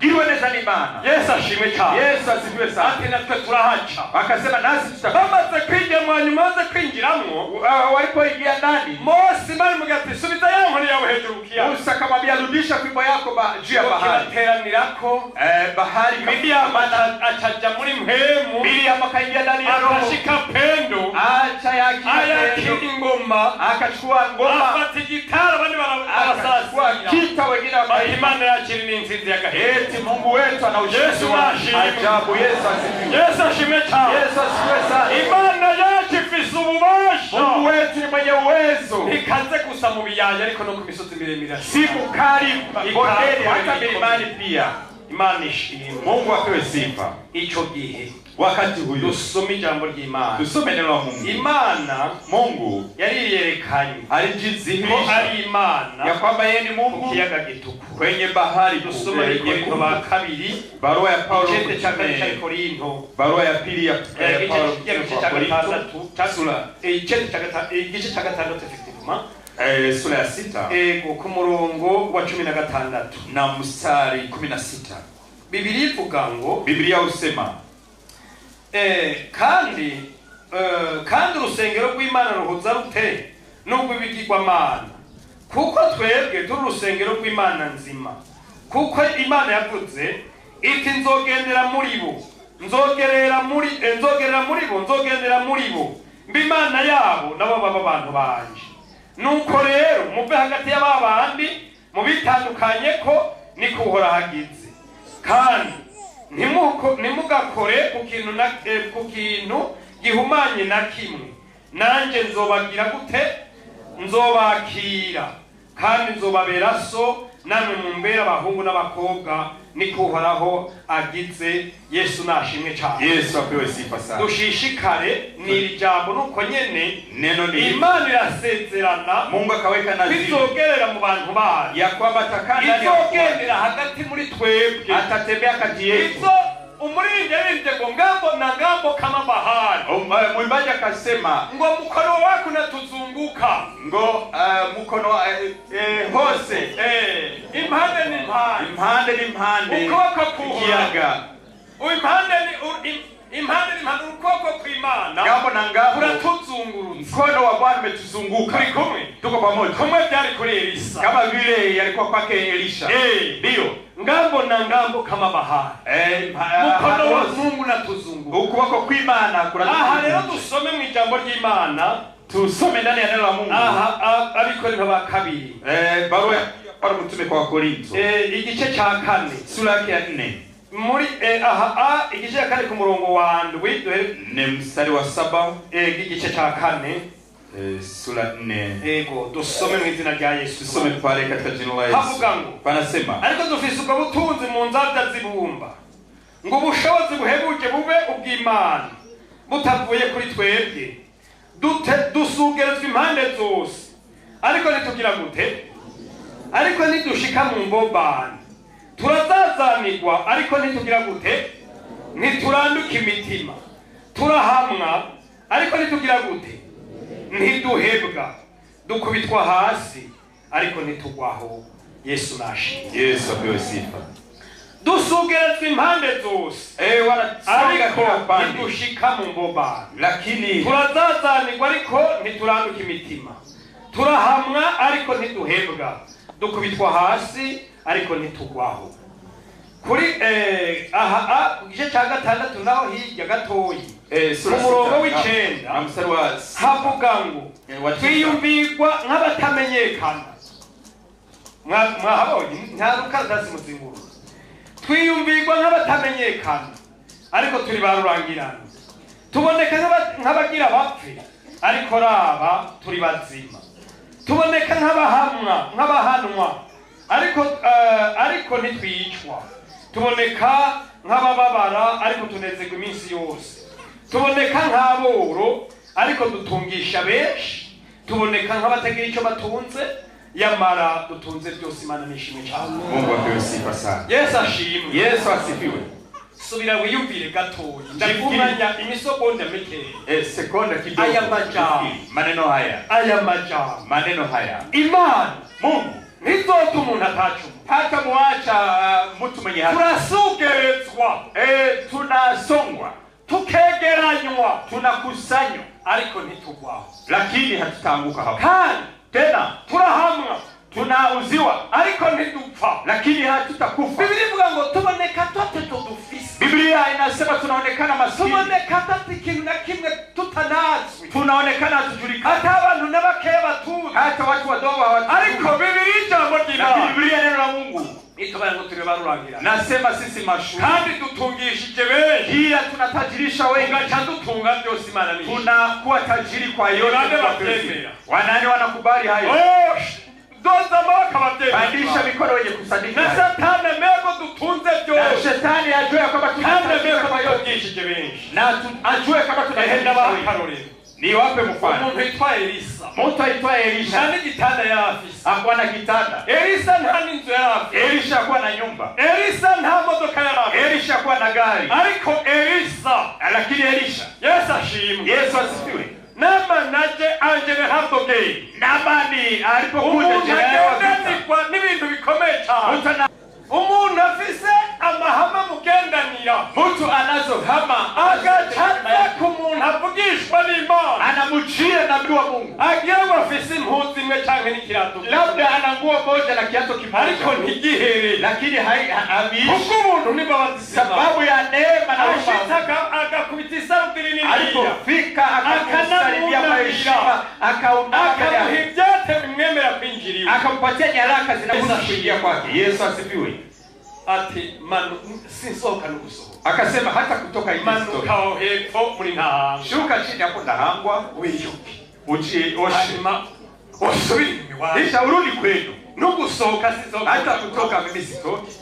Giriwe neza n'Imana. Yesu ashimwe cyane. Yesu asifiwe sana. Ati natwe turahaca. Akasema nasi bamaze kwinjira mu nyuma maze kwinjiramwo walipoingia ndani Mose bari mugati subiza ya nkoni yawe hejuru kiya. Musa akamwambia rudisha fimbo yako juu ya bahari. Kirateranirako bahari Miriam achaja muri mpemu. Miriam akaingia ndani ya roho. Akashika pendo. Acha yake ingoma. Akachukua ngoma. Afata gitara bandi barasasa. Kita wengine wakaimba. Imana yakiri n'insinzi y'agaheti. Mungu wetu ana ushindi wa ajabu. Yesu asifiwe. Yesu ashimwe cyane. Yesu asifiwe sana. Imana yacu ifise ububasha. Mungu wetu ni mwenye uwezo. Ikaze gusa mu biyaya ariko no ku misozi miremire. Si mukali bondeni hata milimani pia. Imana ishimwe. Mungu apewe sifa. Ico gihe wakati huyo dusome ijambo ry'Imana. Dusome neno la Mungu. Imana Mungu yari yerekanye alijidhihirisha ari Imana ya kwamba yeye ni Mungu kiyaga gituku kwenye bahari. Dusome Korinto ba kabiri barua ya Paulo cha Korinto barua ya pili ya Paulo cha gatatu tasula igice cha gatandatu effectivement sura ya 6 ku murongo wa 16 na mstari 16. Biblia ivuga ngo Biblia husema kandi urusengero rw'Imana ruhuza rute nubwo ibigirwamana, kuko twebwe turi urusengero rw'Imana nzima. Kuko Imana yavuze iti nzogendera muri bo, nzogendera muri bo mbi Imana yabo nabo baba abantu banje. Nuko rero muve hagati y'ababandi mubitandukanye ko niko Uhora hagize, kandi ntimugakore ku kintu gihumanye na kimwe. Nanje nzobagira gute? Nzobakira kandi nzobabera so, namwe mumbera abahungu n'abakobwa niko Uhoraho agize. Yesu nashimwe cyane. Yesu apewe sifa sana. Dushishikare ni jambo nuko nyene neno ni Imana irasezerana. Mungu akaweka naziri bizogerera mu bantu bayo ya kwamba atakanda izogendera hagati muri twebwe, atatembea kati yetu. Umurinde rinde ngo ngambo na ngambo kama bahari. Mwimbaji akasema ngo mkono wako natuzunguka, ngo mkono hose impande ni impande ukoko kukiyaga impande ni ukoko kw'Imana ngambo na ngambo uratuzungurutsa. Mkono wa Bwana umetuzunguka. Turi kumwe, tuko pamoja. Kumwe byari kuri Elisa kama vile yalikuwa kwake Elisha. Ndio ngambo na ngambo kama bahari. Mkono wa Mungu natuzunguka. Ukuboko kw'Imana kuratuzunguka. Aha rero dusome mu ijambo ry'Imana. Tusome ndani ya neno la Mungu. Abikorera ba kabiri. Barua ya Paulo mtume kwa Korinto. Igice cha 4 sura ya 4. Muri igice cha 4 ku murongo wa 7 ni mstari wa 7. Igice cha 4 sura 4. Dusome mu izina rya Yesu. Dusome pale katika jina la Yesu. Havuga ngo panasema ariko dufise ubwo butunzi mu nzabya zibumba, ngo ubushobozi buhebuje bube ubw'Imana butavuye kuri twebwe. Dusugerezwa impande zose, ariko nitugira gute? Ariko nidushika mu mbobani turazazanirwa, ariko nitugira gute? Ntituranduka imitima. Turahamwa, ariko nitugira gute? Ntiduhebwa. Dukubitwa hasi, ariko nitugwaho. Yesu nashimwe. Yesu apewe sifa. Dusugerezwa impande zose, ariko ntidushika mu mbobani. Lakini turazazanirwa, ariko ntituranduka imitima. Turahamwa, ariko ntiduhebwa. Dukubitwa hasi, ariko nitugwaho. Kuri igice cya 6 naho hirya gatoyi ku murongo w'9 havuga ngo twiyumvirwa nk'abatamenyekana. Mwahabonye ntarukadasi muzinguru. Twiyumvirwa nk'abatamenyekana, ariko turi barurangirana. Tuboneka nk'abagira bapfe, ariko raba turi bazima, tuboneka nk'abahanwa ariko ntitwicwa, tuboneka nk'abababara ariko tunezerwa iminsi yose, tuboneka nk'aboro ariko dutungisha benshi, tuboneka nk'abatagira icyo batunze yamara dutunze byose. Imana nishimwe cyane. Mungu apewe sifa sana. Yesu ashimwe. Yesu asifiwe. Subira wiyumvire gatoya, ndakumanya imisogonda mikeya, sekonda kidogo. Aya majambo, maneno haya Imana Mungu nizotuma umuntu atacuma, hata muacha mtu mwenye haki. Turasugerezwa, tunasongwa, tukegeranywa, tunakusanywa, ariko ntitugwaho, lakini hatutanguka hapo. Kandi tena turahamwa, tunauziwa, ariko ntidupfa, lakini hatutakufa. Biblia ivuga ngo tuboneka tote tudufise. Biblia inasema tunaonekana maskini, tuboneka tote ikintu na kimwe tutanazwi, tunaonekana hatujulikani, hata abantu n'abakeya batuzi, hata watu wadogo hawatujui. Ariko Biblia ijambo ry'Imana, lakini Biblia neno la Mungu itubara ngo turi barurangira, nasema sisi mashuhuri, kandi dutungishije benshi, pia tunatajirisha wengi, dutunga byose. Imana ni tunakuwa tajiri kwa yote. Wanani wanakubali hayo? Doza mawaka wabdeni, pandisha mikono wenye kusadika. Na satani mego dutunze byose, na shetani ajue kama tunatajirika kwa yote, na ajue kama tunatajirika. Ni wape mfano. Umuntu yitwa Elisa, mtu aitwa Elisha, nani gitanda ya afisa, hakuwa na kitanda. Elisa nani nzu ya afisa, Elisha hakuwa na nyumba. Elisa nta modoka ya afisa, Elisha hakuwa na gari. Ariko Elisa, lakini Elisha, Yesu ashimwe, Yesu asifiwe. Nama naje angene habogei, Namani alipokuja kwa n'ibintu bikomeye cyane. Umuntu afise amahama mugendanira, mtu anazo hama agacaza ku muntu avugishwa n'Imana, anamuchia nabii wa Mungu, agiye afise impuzu imwe canke n'ikirato, labda ana nguo moja na kiato kimoja, ariko ntigihere, lakini haiamishi kuko umuntu nibabazi, sababu ya neema na ashitaka agakubita isarubiri nini, alipofika akamsaidia kwa heshima, akamuhibyate bimwemera kwinjiriwa, akampatia nyaraka zinazoweza kuingia kwake. Yesu asifiwe. Ati manu sinsoka nugusohoka, akasema hata kutoka hivi manuka hepfo muri ntahangwa, shuka chini hapo ndahangwa, wiyuki uji oshima osubiri imiwani, nisha urudi kwenu. Nugusohoka sinsoka, hata kutoka mimi sitoki.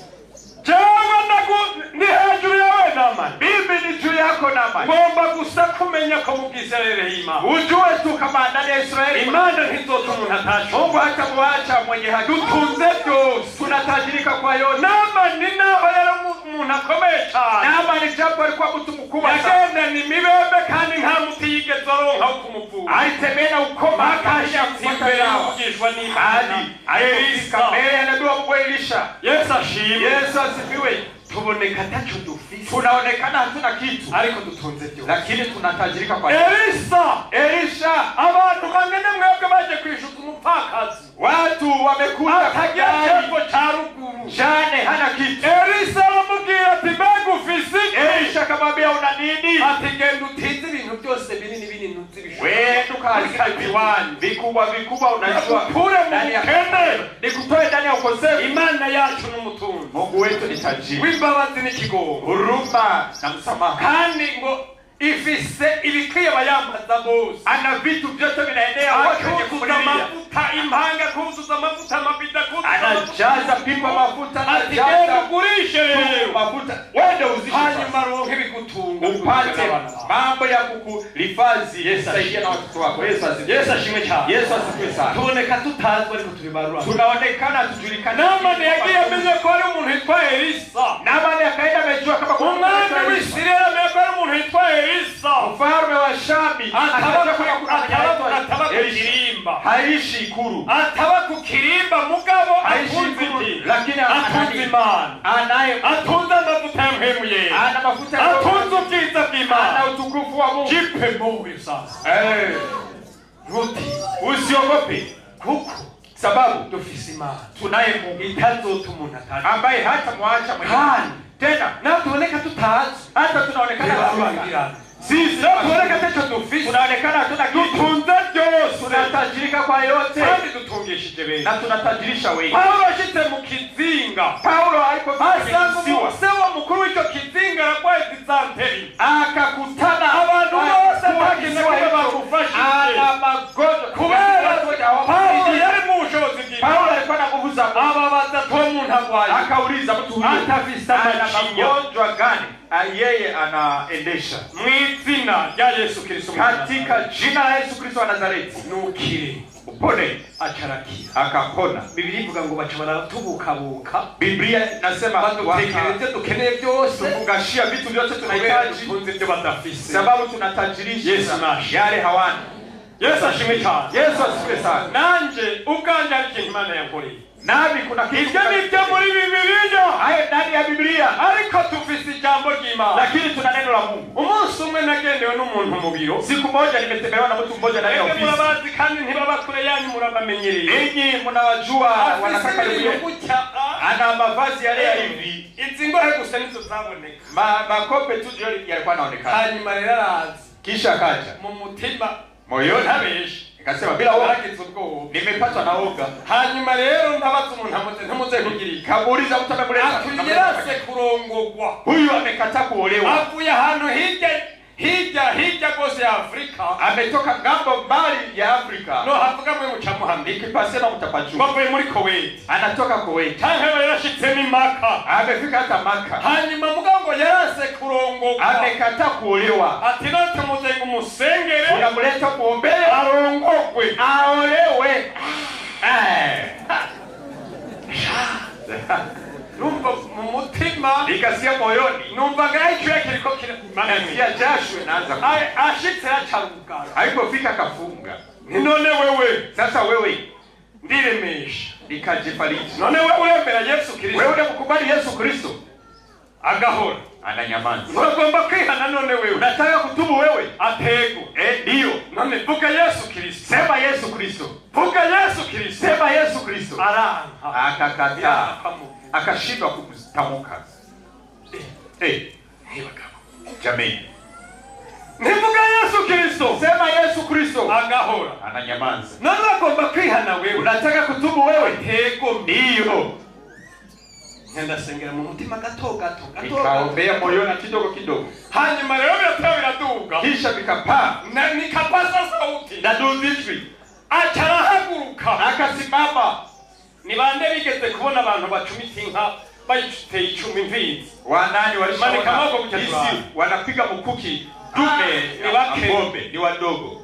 Ni hejuru yawe Naamani, mimi ni juu yako Naamani. Ngomba gusa kumenya ko mu Bwisirayeli Imana, ujue tu kama ndani ya Israeli Imana ntizotuma umuntu atacuma, Mungu hatamwacha mwenye haki. Dutunze byose, tunatajirika kwa yote. Naamani naho yari umuntu akomeye cyane, Naamani japo alikuwa mtu mkubwa sana, yagenda ni mibembe kandi nta muti yigeze aronka kumuvura, alitemena ukoma akashya imbere y'uvugishwa n'Imana. Elisa mbele ya nabii wa Mungu Elisha. Yesu ashimwe, Yesu asifiwe. tuboneka tacho dufise, tunaonekana hatuna kitu, ariko dutunze byose, lakini tunatajirika kwa Elisha abantu kangene mwebwe baje kwishuka umupfakazi, watu wamekuja atagira chefo cha ruguru, jane hana kitu. Elisa aramubwira ati mbega ufise? Elisha akamwambia una nini? Ati genda utize ibintu byose binini binini nuzibisha, wewe tukalika viwani vikubwa vikubwa, unajua kure ndani ya kende, nikutoe ndani ya ukosefu. Imana yacu n'umutunzi, Mungu wetu ni tajiri, w'imbabazi n'ikigongo, huruma na msamaha, kandi ngo ifise ibikwiye abayambaza bose, ana vitu vyote vinaenea wote wenye kumlilia, mafuta impanga, kuzuza mafuta mabida, anajaza pipa mafuta, anajaza kugurishe mafuta, wende uzishe, hanyuma ronke bigutunga, upate mambo ya kukulifazi. Yesu saidia na watoto wako. Yesu ashimwe cyane. Yesu asifiwe sana. Tuboneka tutazwa ariko turi barura, tunaonekana tujulikana. Naamani yagiye amenye ko ari umuntu yitwa Elisa, Naamani akaenda amejua kama kuna umwami w'Isirayeli amenye ko ari umuntu yitwa Elisa, mfalme wa Shami, ataba kukirimba, haishi ikuru, ataba kukirimba mugabo atunze iki, lakini atunze Imana, atunze amavuta ya mpemu ye, ana mafuta, atunze ubwiza bw'Imana, ana utukufu wa Mungu. Jipe moyo sasa, Ruti usiogope, kuko sababu dufise Imana, tunaye Mungu itazotuma umuntu ataje, ambaye hata mwacha mwenyewe. Tena na tuboneka tutazi, hata tunaonekana barura, sisi tuboneka tacho dufise, tunaonekana hatuna kitu, dutunze byose, tunatajirika kwa yote, kandi dutungishije benshi, na tunatajirisha wengi. Paulo ashitse mu kizinga, Paulo alipofika sewa mukuru w'icyo kizinga arwaye dizanteri, akakutana abantu bose ana magonjwa kubera Paulo yari mu bushobozi bw'Imana. Paulo alikuwa na nguvu za Mungu. Ababaza ko umuntu arwaye, Akauliza mtu huyo atafisa ana machinya magonjwa gani yeye anaendesha. mw'izina rya Yesu Kristo, Katika jina la Yesu Kristo wa Nazareti nukire upone. acharakira. Akapona. Biblia ivuga ngo baca baratubukabuka, Biblia inasema badutekereze dukeneye byose, tufungashia vitu vyote tunahitaji tunze ibyo badafise, sababu tunatajirisha Yesu nashi yale hawana. Yesu ashimwe cyane. Yesu asifiwe sana. Nanje ubwanje ari ikintu Imana yankoreye, Nami kuna kitu ibyo ni byo muri Bibiliya, hayo ndani ya Biblia, ariko tufise ijambo ry'Imana. lakini tuna neno la Mungu. Umunsi umwe nagendewe n'umuntu mu biro, Siku moja nimetembelewa na mtu mmoja ndani ya ege ofisi. murabazi kandi ntibaba kure yanyu, murabamenyereye. Ninyi mnawajua wanakaa karibu yenu. Ana mavazi yale ya hivi. Izi ngohe gusa nizo zaboneka. Makope tu ndio yalikuwa yanaonekana. Hanyuma rero arazi, Kisha akaja mu mutima moyoni ntabeshi, akasema bila woga yagize ubwoba. nimepatwa na woga. Hanyuma rero ndabaza umuntu ntamuze kugirika, Kamuuliza mtu amemleta. atuyerase kurongogwa. Huyu amekataa kuolewa. Avuye ahantu hirya gose ya Afrika, Ametoka ngambo mbali ya Afrika. no havuga mwe mucamuhambi, Ikipasema mtapajua. bavuye muri Kuwait, Anatoka Kuwait. canke yarashitsemo Maka. Amefika hata Maka. Hanyuma mugango yarase kurongogwa, Amekataa kuolewa. ati note muzenga umusengere Unamleta kuombea arongogwe aolewe. numva mu mutima, Nikasikia moyoni. numva ngaho icyuya kiriko Nasikia jasho naanza. ashitse yacarugara. Alipofika kafunga. None wewe Sasa wewe ndiremesha, nikajifariji. none wewe uremera Yesu Kristo, Wewe unamkubali Yesu Kristo? agahora Ananyamaza. ntugomba kwihana. None wewe Unataka kutubu wewe? atego, Ndio. none vuga Yesu Kristo, Sema Yesu Kristo. vuga Yesu Kristo. Sema Yesu Kristo. Aranga Akakataa. Akashindwa kutamka. Jamani. ntivuga Yesu Kristo, Sema Yesu Kristo. agahora. Ananyamaza. None agomba kwihana wewe, Unataka kutubu wewe? atego. Ndio. Ndasengera mu mutima gato. Nikaombea moyoni kidogo kidogo. Hanyuma rero biraduga, Kisha vikapaa. na nikapaza sauti, Na duzitwi. acarahaguruka. Akasimama. Ni bande bigeze kubona abantu bacumita inka bayiteye 10 mvizi, Wanani Manika mako walishaona kuchatua. isi wanapiga mkuki dume ni wake. ngombe ni wadogo.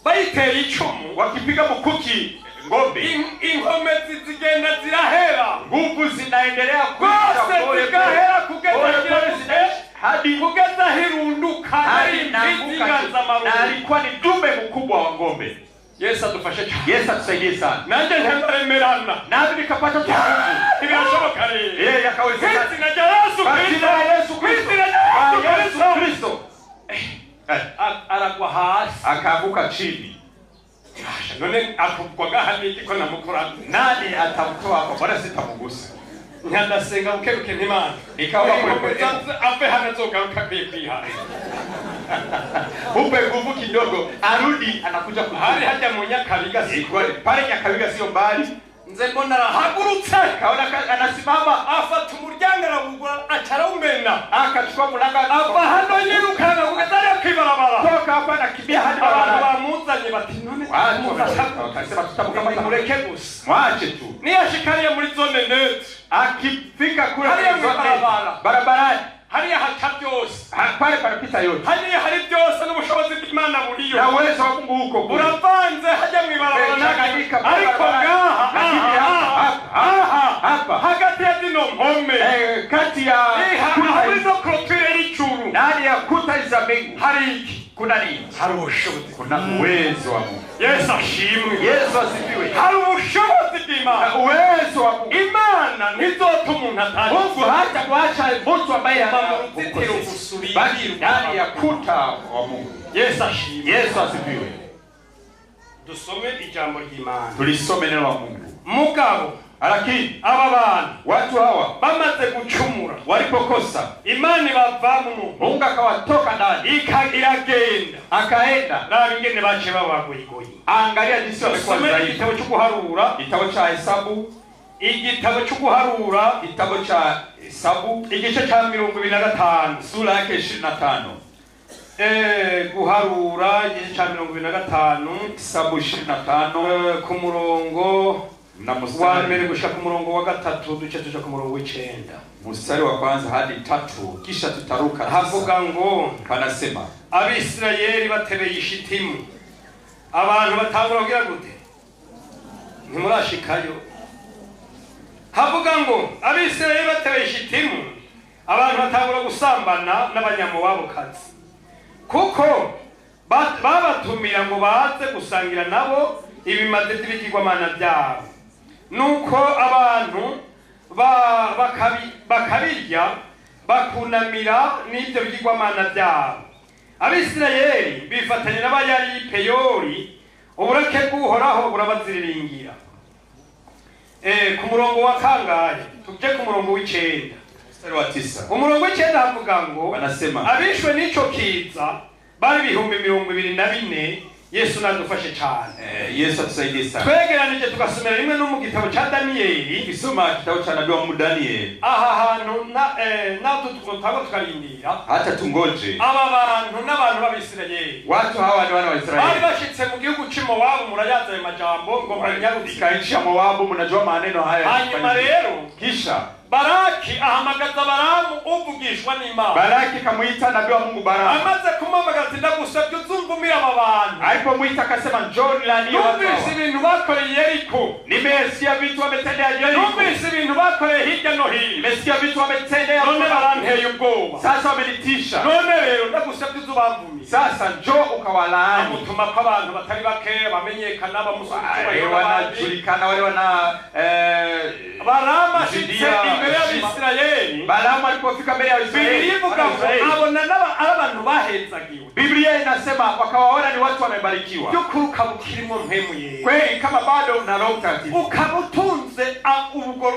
bayiteye 10, Wakipiga mkuki ngombe inkomezi zigenda zirahera, nguvu zinaendelea rwose zigahera kugeza hadi kugeza hirunduka ari mvizi ganza na marundi. alikuwa ni dume mkubwa wa ngombe. Yesu adufashe cyane. Yesu atusaidie sana. Nanje ntaremerana, Nami nikapata nguvu. ntibirashoboka rero. Yakawezekana. Kristo na Yesu Kwa Kristo, jina la Yesu Kristo. Kristo na Kwa Yesu Yesu Kristo. Kristo. Aragwa hasi. Akaanguka chini. None akugwaga handi ko namukura. Nani atamtoa hapo? Bwana sitamgusa. Nyandasenga ukeruke ntimana. Nikaomba kwepe. Ape hanazogaruka kwihana. Upe nguvu kidogo arudi anakuja Hari haja mu Nyakabiga siku pale Nyakabiga sio mbali. nze mbona arahagurutse, Kaona anasimama afata umuryango arabugwa acarawumena, akachukua mlango ava hano yirukanga kugeza kwibarabara. toka hapa na kimbia hadi Abantu barabara. bamuzanye bati none Wakasema tutamkamata mureke gusa. mwache tu. Niyashikariye muri zone net, Akifika kule Hariya kwenye zone barabara. barabarani hariya haca byose, pale panapita yote. hariya hari byose n'ubushobozi bw'Imana buriyo, Na uwezo wa Mungu huko kule. buravanze hajya mwibarabara Changanyika naka, ariko ngaha hapa hagati ya zino mpome kati ya hari no clôture y'icuru, ndani ya kuta za mbingu hari iki? kuna nini? Hari ubushobozi. Kuna uwezo wa Mungu. Yesu ashimwe. Yesu asifiwe. Hari ubushobozi bw'Imana. Uwezo wa Mungu. Imana ntizotuma umuntu atazi. Mungu hata kuacha mtu ambaye hana uruzitiro gusubira bali ndani ya kuta wa Mungu. Yesu ashimwe. Yesu asifiwe. Dusome ijambo ry'Imana. Tulisome neno la Mungu. Mugabo, Lakini aba bantu watu hawa bamaze gucumura, walipokosa, Imana ibavamo, Mungu akawatoka ndani, iragenda. akaenda. Raba ingene bace babagoyigoyi. Angalia jinsi wamekuwa Dusome dhaifu. igitabo cyo guharura, Kitabu cha Hesabu, igitabo cyo guharura, kitabu cha Hesabu igice cya 25, sura yake 25. guharura igice cya 25 Kitabu 25 ku murongo na wa mbere gushika ku murongo wa gatatu duce tuja ku murongo w'icenda. Mstari wa kwanza hadi 3 kisha tutaruka. Havuga ngo Panasema Abisirayeli batebeye ishitimu. Abantu batangura kugira gute? Ntimurashikayo. Havuga ngo Abisirayeli batebeye ishitimu. Abantu batangura gusambana n'abanyamowabukazi. Kuko babatumira ngo baze gusangira nabo ibimaze by'ibigirwamana byabo. Nuko abantu bakabirya bakunamira n'ibyo bigirwamana byabo. Abisirayeli bifatanya n'abayari Peyori, uburake bw'Uhoraho burabaziriringira. Ku murongo wa kangahe tuje ku murongo w'icenda. Mstari wa 9. Umurongo w'icenda havuga ngo Banasema abishwe n'ico kiza bari 24,000. Yesu nadufashe cyane. Yesu atusaidie sana. Twegeranije tugasomera rimwe no mu gitabo cha Danieli. Kisoma kitabu cha nabii wa Danieli. Aha hantu na tututago tukarindira. Hata tungoje. Aba bantu n'abantu b'Abisirayeli. Watu hawa ni wana wa Israeli. Bari bashitse mu gihugu c'Imowabu, murayaza ayo majambo ngo muranyarudika Ikaisha Moabu, mnajua maneno haya. hanyuma rero Kisha Baraki ahamagaza Baramu uvugishwa n'Imana. Baraki kamuita nabii wa Mungu Baramu. Amaze kumamagaza ndagusabye uzumvumira aba bantu. Alipomuita akasema njoo nilani watu. Numvise ibintu bakoreye Yeriko. Nimesikia vitu wametendea Yeriko. Numvise ibintu bakoreye hirya no hino. Nimesikia vitu wametendea. None baranteye ubwoba. Sasa wamenitisha. None rero ndagusabye uzubamvumira. Sasa njoo ukawalaani. Amutuma ko abantu batari bake bamenyekana bamusubira wanajulikana wale wana Baramu ashitse imbere y'Abisirayeli. Baramu alipofika mbele ya Israeli, Bivuga ngo abona abantu bahezagiwe. Biblia inasema wakawaona ni watu wamebarikiwa. Yukuruka bukirimo mpemu Kweli kama bado una Roho Mtakatifu. Ukabutunze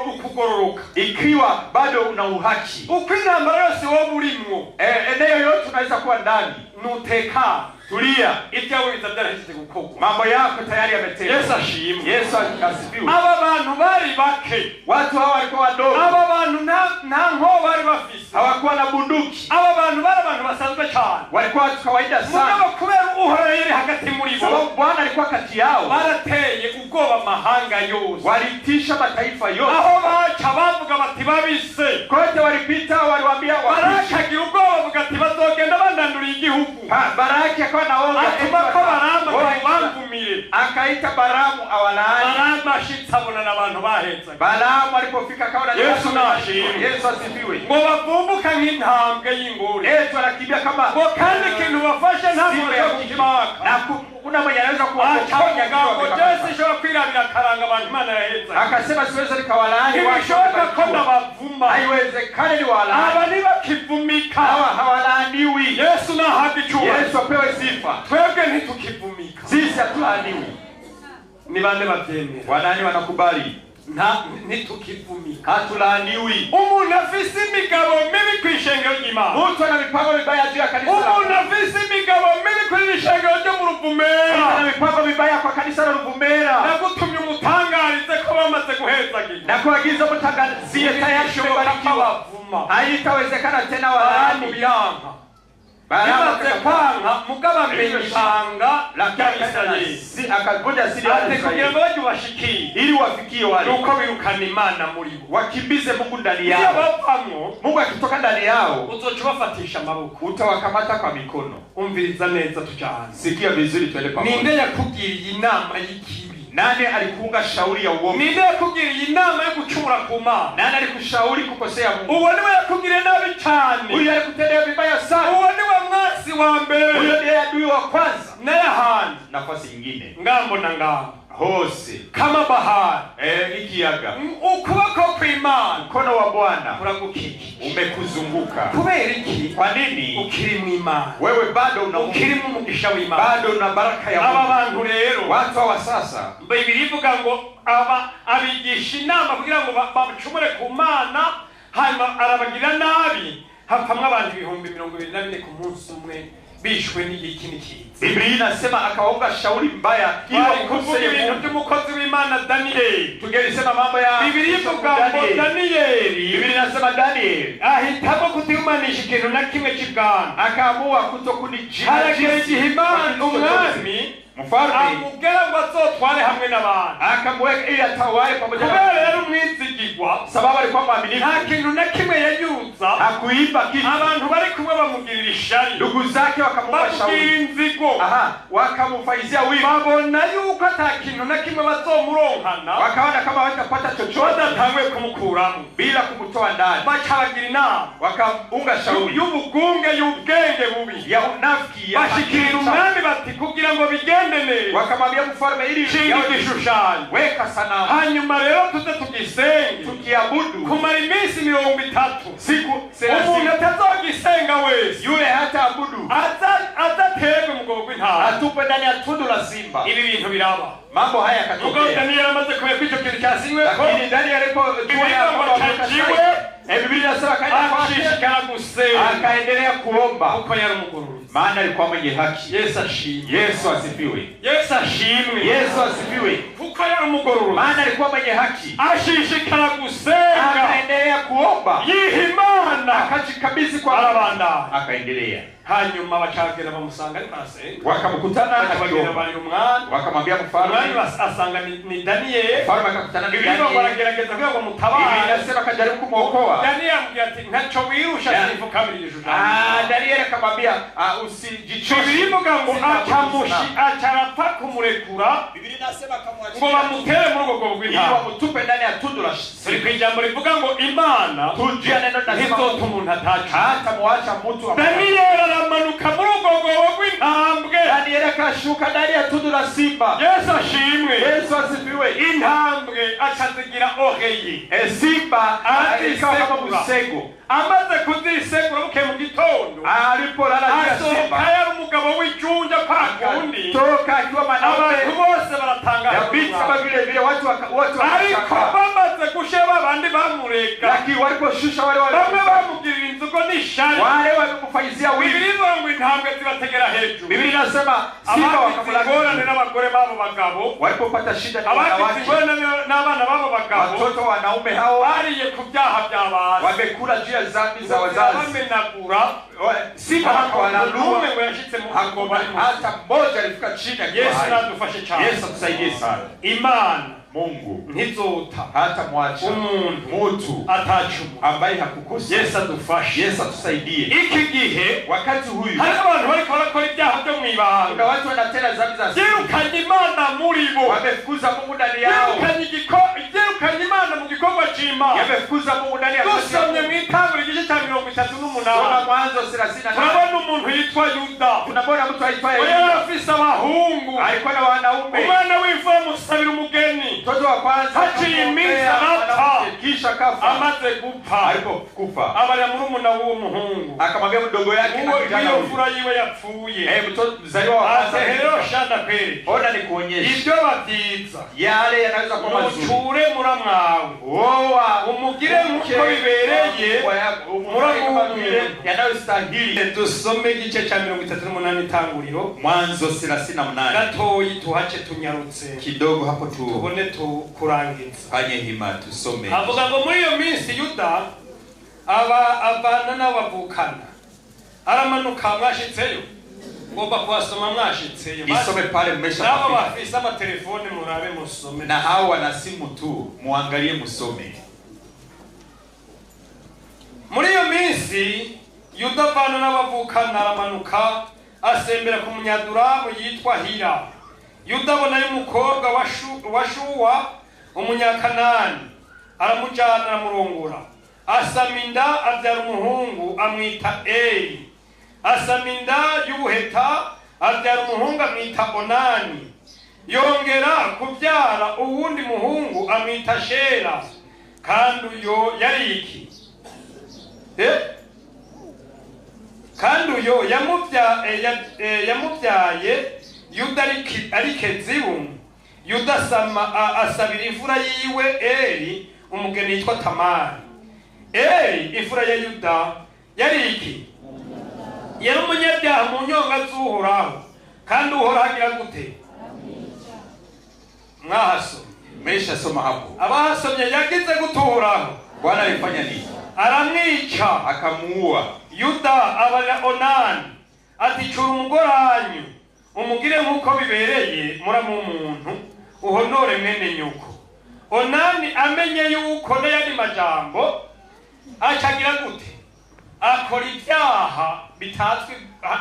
ukugororoka. Ikiwa bado una uhaki. Ukwinambara yose wowe urimwo. Eneo yote unaweza kuwa ndani. Nuteka. Tulia. Ibyawe bizabyarahise gukorwa. Mambo yako tayari yametendwa. Yesu ashimwe. Yesu asifiwe. Aba bantu bari bake. Watu hawa walikuwa wadogo. Aba bantu nta nko bari bafise. Hawakuwa na bunduki. Aba bantu bari abantu basanzwe cyane. Walikuwa watu kawaida sana. Mugabo kubera Uhoraho yari hagati muri bo. Sababu Bwana alikuwa kati yao. Barateye ubwoba mahanga yose. Walitisha mataifa yote. Aho baca bavuga bati babise. Kote walipita waliwaambia barakagira ubwoba bavuga ati bazogenda bandandura igihugu. Baraki akawa naoga. Atuma ko Baramu bamvumire. Akaita Baramu awalaani. Baramu ashitsa abona n'abantu baheza. Baramu alipofika akaona Yesu nashimwe. Yesu asifiwe. Ngo bavumbuka nk'intambwe y'ingore. Yesu anakimbia kama ngo kandi kintu bafashe ntabwo cyo kukibaka. Na kuna mwenye anaweza kuwaponya ngo Yesu ishobora kwirabira karanga abantu Imana yaheza. Akasema siwezi nikawalaani watu. Bishoboka ko ndabavuma. Haiwezekani ni walaani. Aba ni bakivumika. Hawalaaniwi. Yesu nahabwe icyubahiro. Yesu apewe sifa. Twebwe ntitukivumika. Sisi hatulaaniwi. Ni bande bavyemera. Wanani wanakubali? Ntitukivumika. Hatulaaniwi. Umuntu afise imigabo mibi kw'ishengero ry'Imana. Mtu ana mipango mibaya juu ya kanisa. Umuntu afise imigabo mibi kw'ishengero ryo mu Ruvumera. Ana mipango mibaya kwa kanisa la Ruvumera. Nagutumye umutangarize ko bamaze guhezagira. Nakuagiza mutangazie tayari tumebarikiwa. Haitawezekana tena walaani. Bamaze kwanga mugaba mbengibanga la Isirayeli. Akavunja siri ya Israeli. Kugira ngo bajye bashikire. Ili wafikie wale. Nuko birukana Imana muri bo. Wakimbize Mungu ndani yao. Iyo bapamwo. Mungu akitoka ndani yao. Uzoca bafatisha amaboko. Utawakamata kwa mikono. Umviriza neza tujana. Sikia vizuri twende pamoja. Ninde yakugiriye inama y'ikibi? Nani alikuunga shauri ya uovu? Ninde yakugiriye inama yo gucumura ku Mana? Nani alikushauri kukosea Mungu? Uwo niwe yakugiriye nabi cyane. Huyo alikutendea vibaya sana. Uwo niwe mwasi wa mbere. Huyo ndiye adui wa kwanza. Na yahandi nafasi nyingine. Ngambo na ngambo. Hose kama bahari. Ikiyaga. Ukuboko kw'Imana. Mkono wa Bwana uragukikije. Umekuzunguka. Kubera iki? Kwa nini? Ukiri mu Imana. Wewe bado una ukiri mu mugisha w'Imana. Bado una baraka ya Mungu. Aba bantu rero. Watu wa sasa. Biblia ivuga ngo abigisha inama kugira ngo bacumure ku Mana, hanyuma arabagira nabi. Hapamwe abantu 24,000 ku munsi umwe. bishwe n'igiki n'ikiza. Biblia inasema akaomba shauri mbaya ili kuvuga ibintu by'umukozi w'Imana Daniel. Tungelisema mambo ya Biblia ivuga ngo Daniel, Biblia inasema Daniel ahitamo kutihumanisha ikintu na kimwe cy'ibwami, akaamua kutokunijia umwami mfalme amubwira ngo azotware hamwe n'abantu, akamweka ili atawale pamoja na kubera yari umwizigirwa, sababu alikuwa mwaminifu, nta kintu na kimwe yayuza, hakuiba kitu. Abantu bari kumwe bamugirira ishari, ndugu zake wakamwomba shauri, inzigo, wakamfaizia wivu, babona yuko ata kintu na kimwe bazomuronkana, wakaona kama watapata chochote batangwe kumukuramo bila kumtoa ndani, bacabagira inama, wakaunga shauri y'ubugunge y'ubwenge bubi ya unafiki, bashikira umwami bati kugira ngo bigende neza, wakamwambia mfalme ili shinga igishushanyo, weka sanamu, hanyuma rero tuze tugisenge, tukiabudu kumara iminsi 30 siku 30. Umuntu atazogisenga wese yule hata abudu atatege mugogo gw'intama, atupe ndani ya tundu la simba. Ibi bintu biraba, mambo haya yakatokea. Nuko Daniel amaze kumenya icyo kintu cyasinywe, lakini Daniel alipokuwa yachajiwe, Biblia inasema akashishikara gusenga, akaendelea kuomba kuko yari umugorozi, maana alikuwa mwenye haki. Yesu ashimwe, Yesu asifiwe, Yesu ashimwe, Yesu asifiwe, kuko yari umugorozi, maana alikuwa mwenye haki, ashishikara gusenga, akaendelea kuomba, yihimana, akajikabidhi kwa arabanda, akaendelea. Hanyuma bacagera bamusanga ari parasenga, wakamkutana akabagera bari umwana, wakamwambia mfalme, asanga ni Daniel, mfalme akakutana na Daniel, baragerageza kugira ngo mutabare, anasema akajaribu kumwokoa Daniel, amubwira ati ntaco wirusha sifu kabiri ijujana. Daniel akamwambia usijichoshe, bivuga ngo acarapfa kumurekura, Biblia inasema akamwachia ngo bamutere muri ubwo bw'intama, bamutupe ndani ya tundu la simba. Ku ijambo rivuga ngo Imana tujia neno nasema umuntu atacu, hata muacha mtu. Daniel aramanuka muri ubwo bw'intambwe, Daniel akashuka ndani ya tundu la simba. Yesu ashimwe, Yesu asifiwe. Intambwe akazigira oreyi, simba alikuwa kama musego, amaze kuzisegura buke mu gitondo, alipolala simba yari umugabo w'icunja pakundi, toka akiwa manawe, abantu bose baratanga yabitse kama vile watu ariko bamaze gusheba abandi bamureka, lakini waliposhusha wale bamwe bamugirira inzugo n'ishari, wale walimfanyizia wivu. Biblia ngo intambwe zibategera hejuru, Biblia inasema simba wakamulagora n'abagore babo bagabo, walipopata shida na wanawake n'abana babo bagabo, watoto wanaume hao bariye ku byaha by'abantu, wamekula juu ya dhambi za wazazi, wamenagura simba hakuanua, hata mmoja alifika chini. Yesu nadufashe cyane, Yesu atusaidie sana. Imana Mungu ntizota hata mwacha mtu atacumu ambaye hakukosa. Yesu adufashe, Yesu atusaidie. Iki gihe wakati huyu hari abantu bari barakora ibyaha byo mwibanga, kuna watu wanatenda dhambi za siri, yirukanye Imana muri bo, wamefukuza Mungu ndani yao, yirukanye Imana mu gikorwa cy'Imana, wamefukuza Mungu ndani yao. Dusomye mu Itanguriro igice cya 38, Mwanzo 38, turabona umuntu yitwa Yuda, tunabona mtu aitwaye Yuda, yari afise abahungu, alikuwa na wanaume, umwana w'imfura musabira umugeni, mtoto wa kwanza haciye iminsi arapfa, kisha kafa. amaze gupfa, alipokufa abarya murumuna w'uwo muhungu, akamwambia mdogo yake na kijana huyo mfura yiwe yapfuye, mtoto mzaliwa wa kwanza, rero shanda kweli, ona nikuonyesha ibyo babyiza yale yanaweza kuwa mazuri, nucure muramwawe, wowa umugire nkuko bibereye muramwumire yanayostahili. Dusome igice cya 38 Itanguriro, Mwanzo 38, gatoyi tuhace tunyarutse kidogo hapo tubone tukurangiza, fanye hima tusome. avuga ngo muri iyo minsi Yuda abana n'abavukana aramanuka, mwashitseyo, ngomba kuwasoma mwashitseyo, isome pale mmesha, nabo bafise amatelefone murabe musome, na hao wana simu tu muangalie musome. Muri iyo minsi Yuda avana n'abavukana aramanuka asembera ku munyaduramu yitwa Hira. Yuda abona y'umukobwa wa Shuwa umunyakanani, aramujana aramurongora, asama inda abyara umuhungu amwita Eli, asama inda y'ubuheta abyara umuhungu amwita Onani, yongera kubyara uwundi muhungu amwita Shera, kandi uyo yari iki? Kandi uyo yamubyaye Yuda ari Kezibu. Yuda asabira imfura yiwe Eli umugeni yitwa Tamari. Eli imfura ya Yuda yari iki? yari umunyabyaha mu nyonga z'uhoraho, kandi uhoraho agira gute? Mwahasomye? Mmeshasoma hapo. Abahasomye yagize gute uhoraho? Bwana alifanya nini? Aramwica, Akamuua. Yuda abara Onani ati cura umugoranyu umugire nk'uko bibereye muramu umuntu, uhonore mwene nyuko. Onani amenye yuko n'ayandi majambo acagira gute? Akora ibyaha bitazwi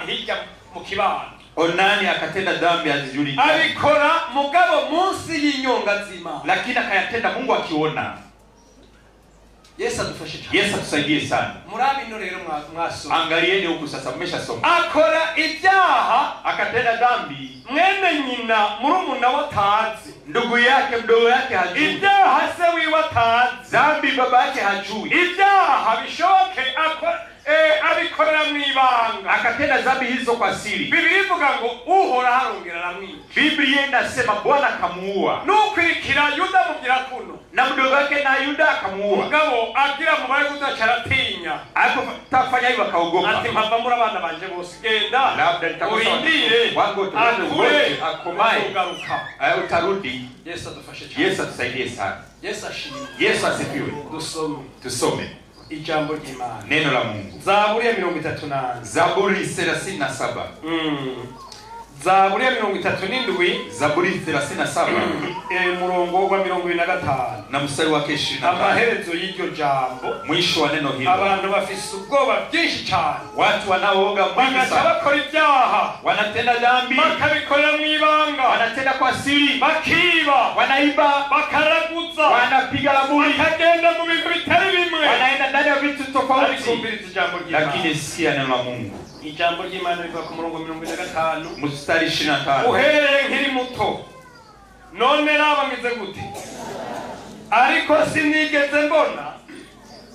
hirya mu kibano. Onani akatenda dhambi hazijulikani. Abikora mugabo munsi y'inyonga z'Imana, lakini akayatenda Mungu akiona. Yesu adufashe cyane. Yesu atusaidie sana. Murabino rero mwasoma. Angalieni huku sasa, mmeshasoma. Akora ibyaha, akatenda dhambi, mwene nyina murumuna watazi, ndugu yake mdogo yake hajui. Ibyaha se wiwatazi, dhambi baba yake hajui. Ibyaha bishoke abikorera mwibanga, akatenda dhambi hizo kwa siri. Biblia ivuga ngo uhora harongera aramwica. Biblia inasema Bwana akamuua. Nukwirikira Yuda mugira kuno, na mdogo wake na Yuda akamuua. Mugabo agira mu bari gutacaratinya, akafanya hivyo akaogopa. Ati mpava muri abana banje bose genda, labda nitakosa wangu tuone akomaye ugaruka. Utarudi. Yesu adufashe cyane. Yesu atusaidie sana. Yesu ashimwe. Yesu asifiwe. Tusome ijambo ry'Imana, neno la Mungu. Zaburi ya 38. Zaburi 37. Zaburi ya 37. Zaburi 37. Murongo wa 25. na mstari wake 25. Amaherezo y'iryo jambo, mwisho wa neno hilo, abantu bafise ubwoba byinshi cyane. Watu wanaooga mwingi sana, bakora ibyaha, wanatenda dhambi, bakabikorera mwibanga, wanatenda kwa siri, bakiba, wanaiba, bakaraguza, wanapiga laburi, bakagenda mu bintu bitari bimwe, wanaenda ndani ya vitu tofauti. Lakini sikia neno la Mungu. Ijambo ry'Imana riva ku murongo 25 mstari 25. Uhereye nkiri muto none rabangize gute, ariko sinigeze mbona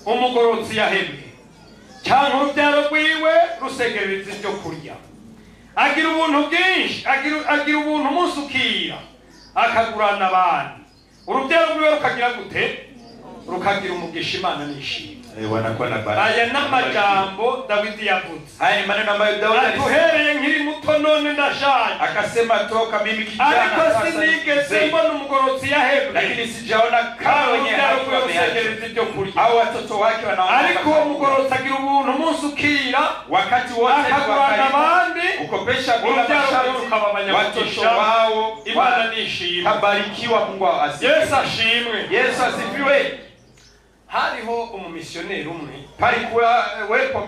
umugorotsi yahebwe cyangwa urubyaro rwiwe rusegereza ibyo kurya. Agira ubuntu bwinshi, agira ubuntu umusukira, akagurana abandi. Urubyaro rwiwe rukagira gute? Rukagira umugisha Imana nishimye. Wanakuwa na baraka. Aya n'amajambo Dawidi yavuze. Haya ni maneno ambayo Daudi atuhereye nkiri muto none ndashaje, akasema toka mimi kijana ariko sinigeze mbona umugorotsi yahebwe, lakini sijaona kama wenyewe hasegereza ibyo kurya. Au watoto wake wanaona. Ariko uwo mugorotsi agira ubuntu umusukira, wakati wote akagurana abandi, ukopesha bila masharti, watoto wao Imana nishimye. Habarikiwa Mungu asifiwe. Yesu ashimwe. Yesu asifiwe. Hariho umumisioneri umwe, palikuwa wepo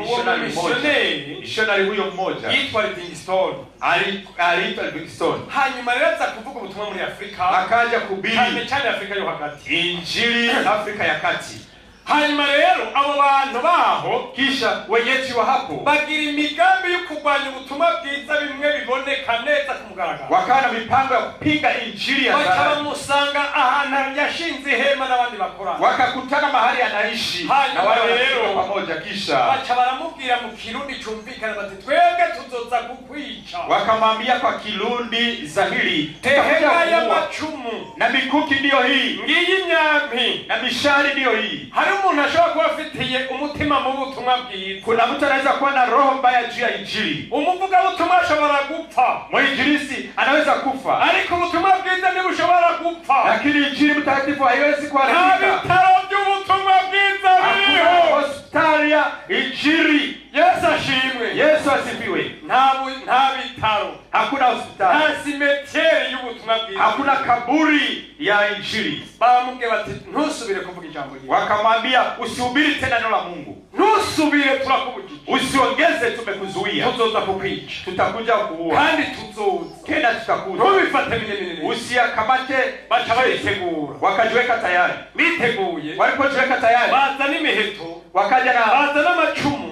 missionary huyo mmoja yitwa Livingstone. Aliitwa Livingstone. Hanyuma rero aza kuvuga ubutumwa muri Afrika, akaja kubiri cyane Afrika yo hagati, injili Afrika ya kati. Hanyuma rero abo bantu baho, kisha wenyeji wa hapo bagira imigambi yo kurwanya ubutumwa bwiza bimwe biboneka neza ku mugaragaro, wakawa na mipango ya kupinga injili ya dhahiri. Bakamusanga ahantu yashinze ihema n'abandi bakorana, wakakutana mahali anaishi na wale rero pamoja, kisha bacha baramubwira mu Kirundi cyumvikana bati twebwe tuzoza kukwica. Wakamwambia kwa Kirundi zahiri, tehema ya macumu na mikuki ndio hii, ngiyi nyampi na mishari ndio hii. Umuntu ashobora kuba afitiye umutima mu butumwa bwiza. Kuna mtu anaweza kuwa na roho mbaya juu ya injili. Umuvuga butumwa ashobora gupfa, mwinjilisi anaweza kufa, ariko ubutumwa bwiza ntibushobora gupfa. Lakini injili mtakatifu haiwezi kuharibika. Bitaro by'ubutumwa bwiza biriho, hospitali ya injili. Yesu ashimwe. Yesu asifiwe. Nta bitaro, hakuna hospitali, nta simetieri y'ubutumwa bwiza, hakuna kaburi ya injili. Baramubwiye bati ntusubire kuvuga ijambo rye. Wakamwambia usihubiri tena neno la Mungu, ntusubire turakubujije, usiongeze, tumekuzuia, tuzoza kukwica, tutakuja kuua, kandi tuzoza tena tutakuja. Ntubifate binini, usiyakamate. Bacha bayitegura, wakajiweka tayari. Biteguye, walipojiweka tayari, baza n'imiheto, wakaja na baza n'amacumu,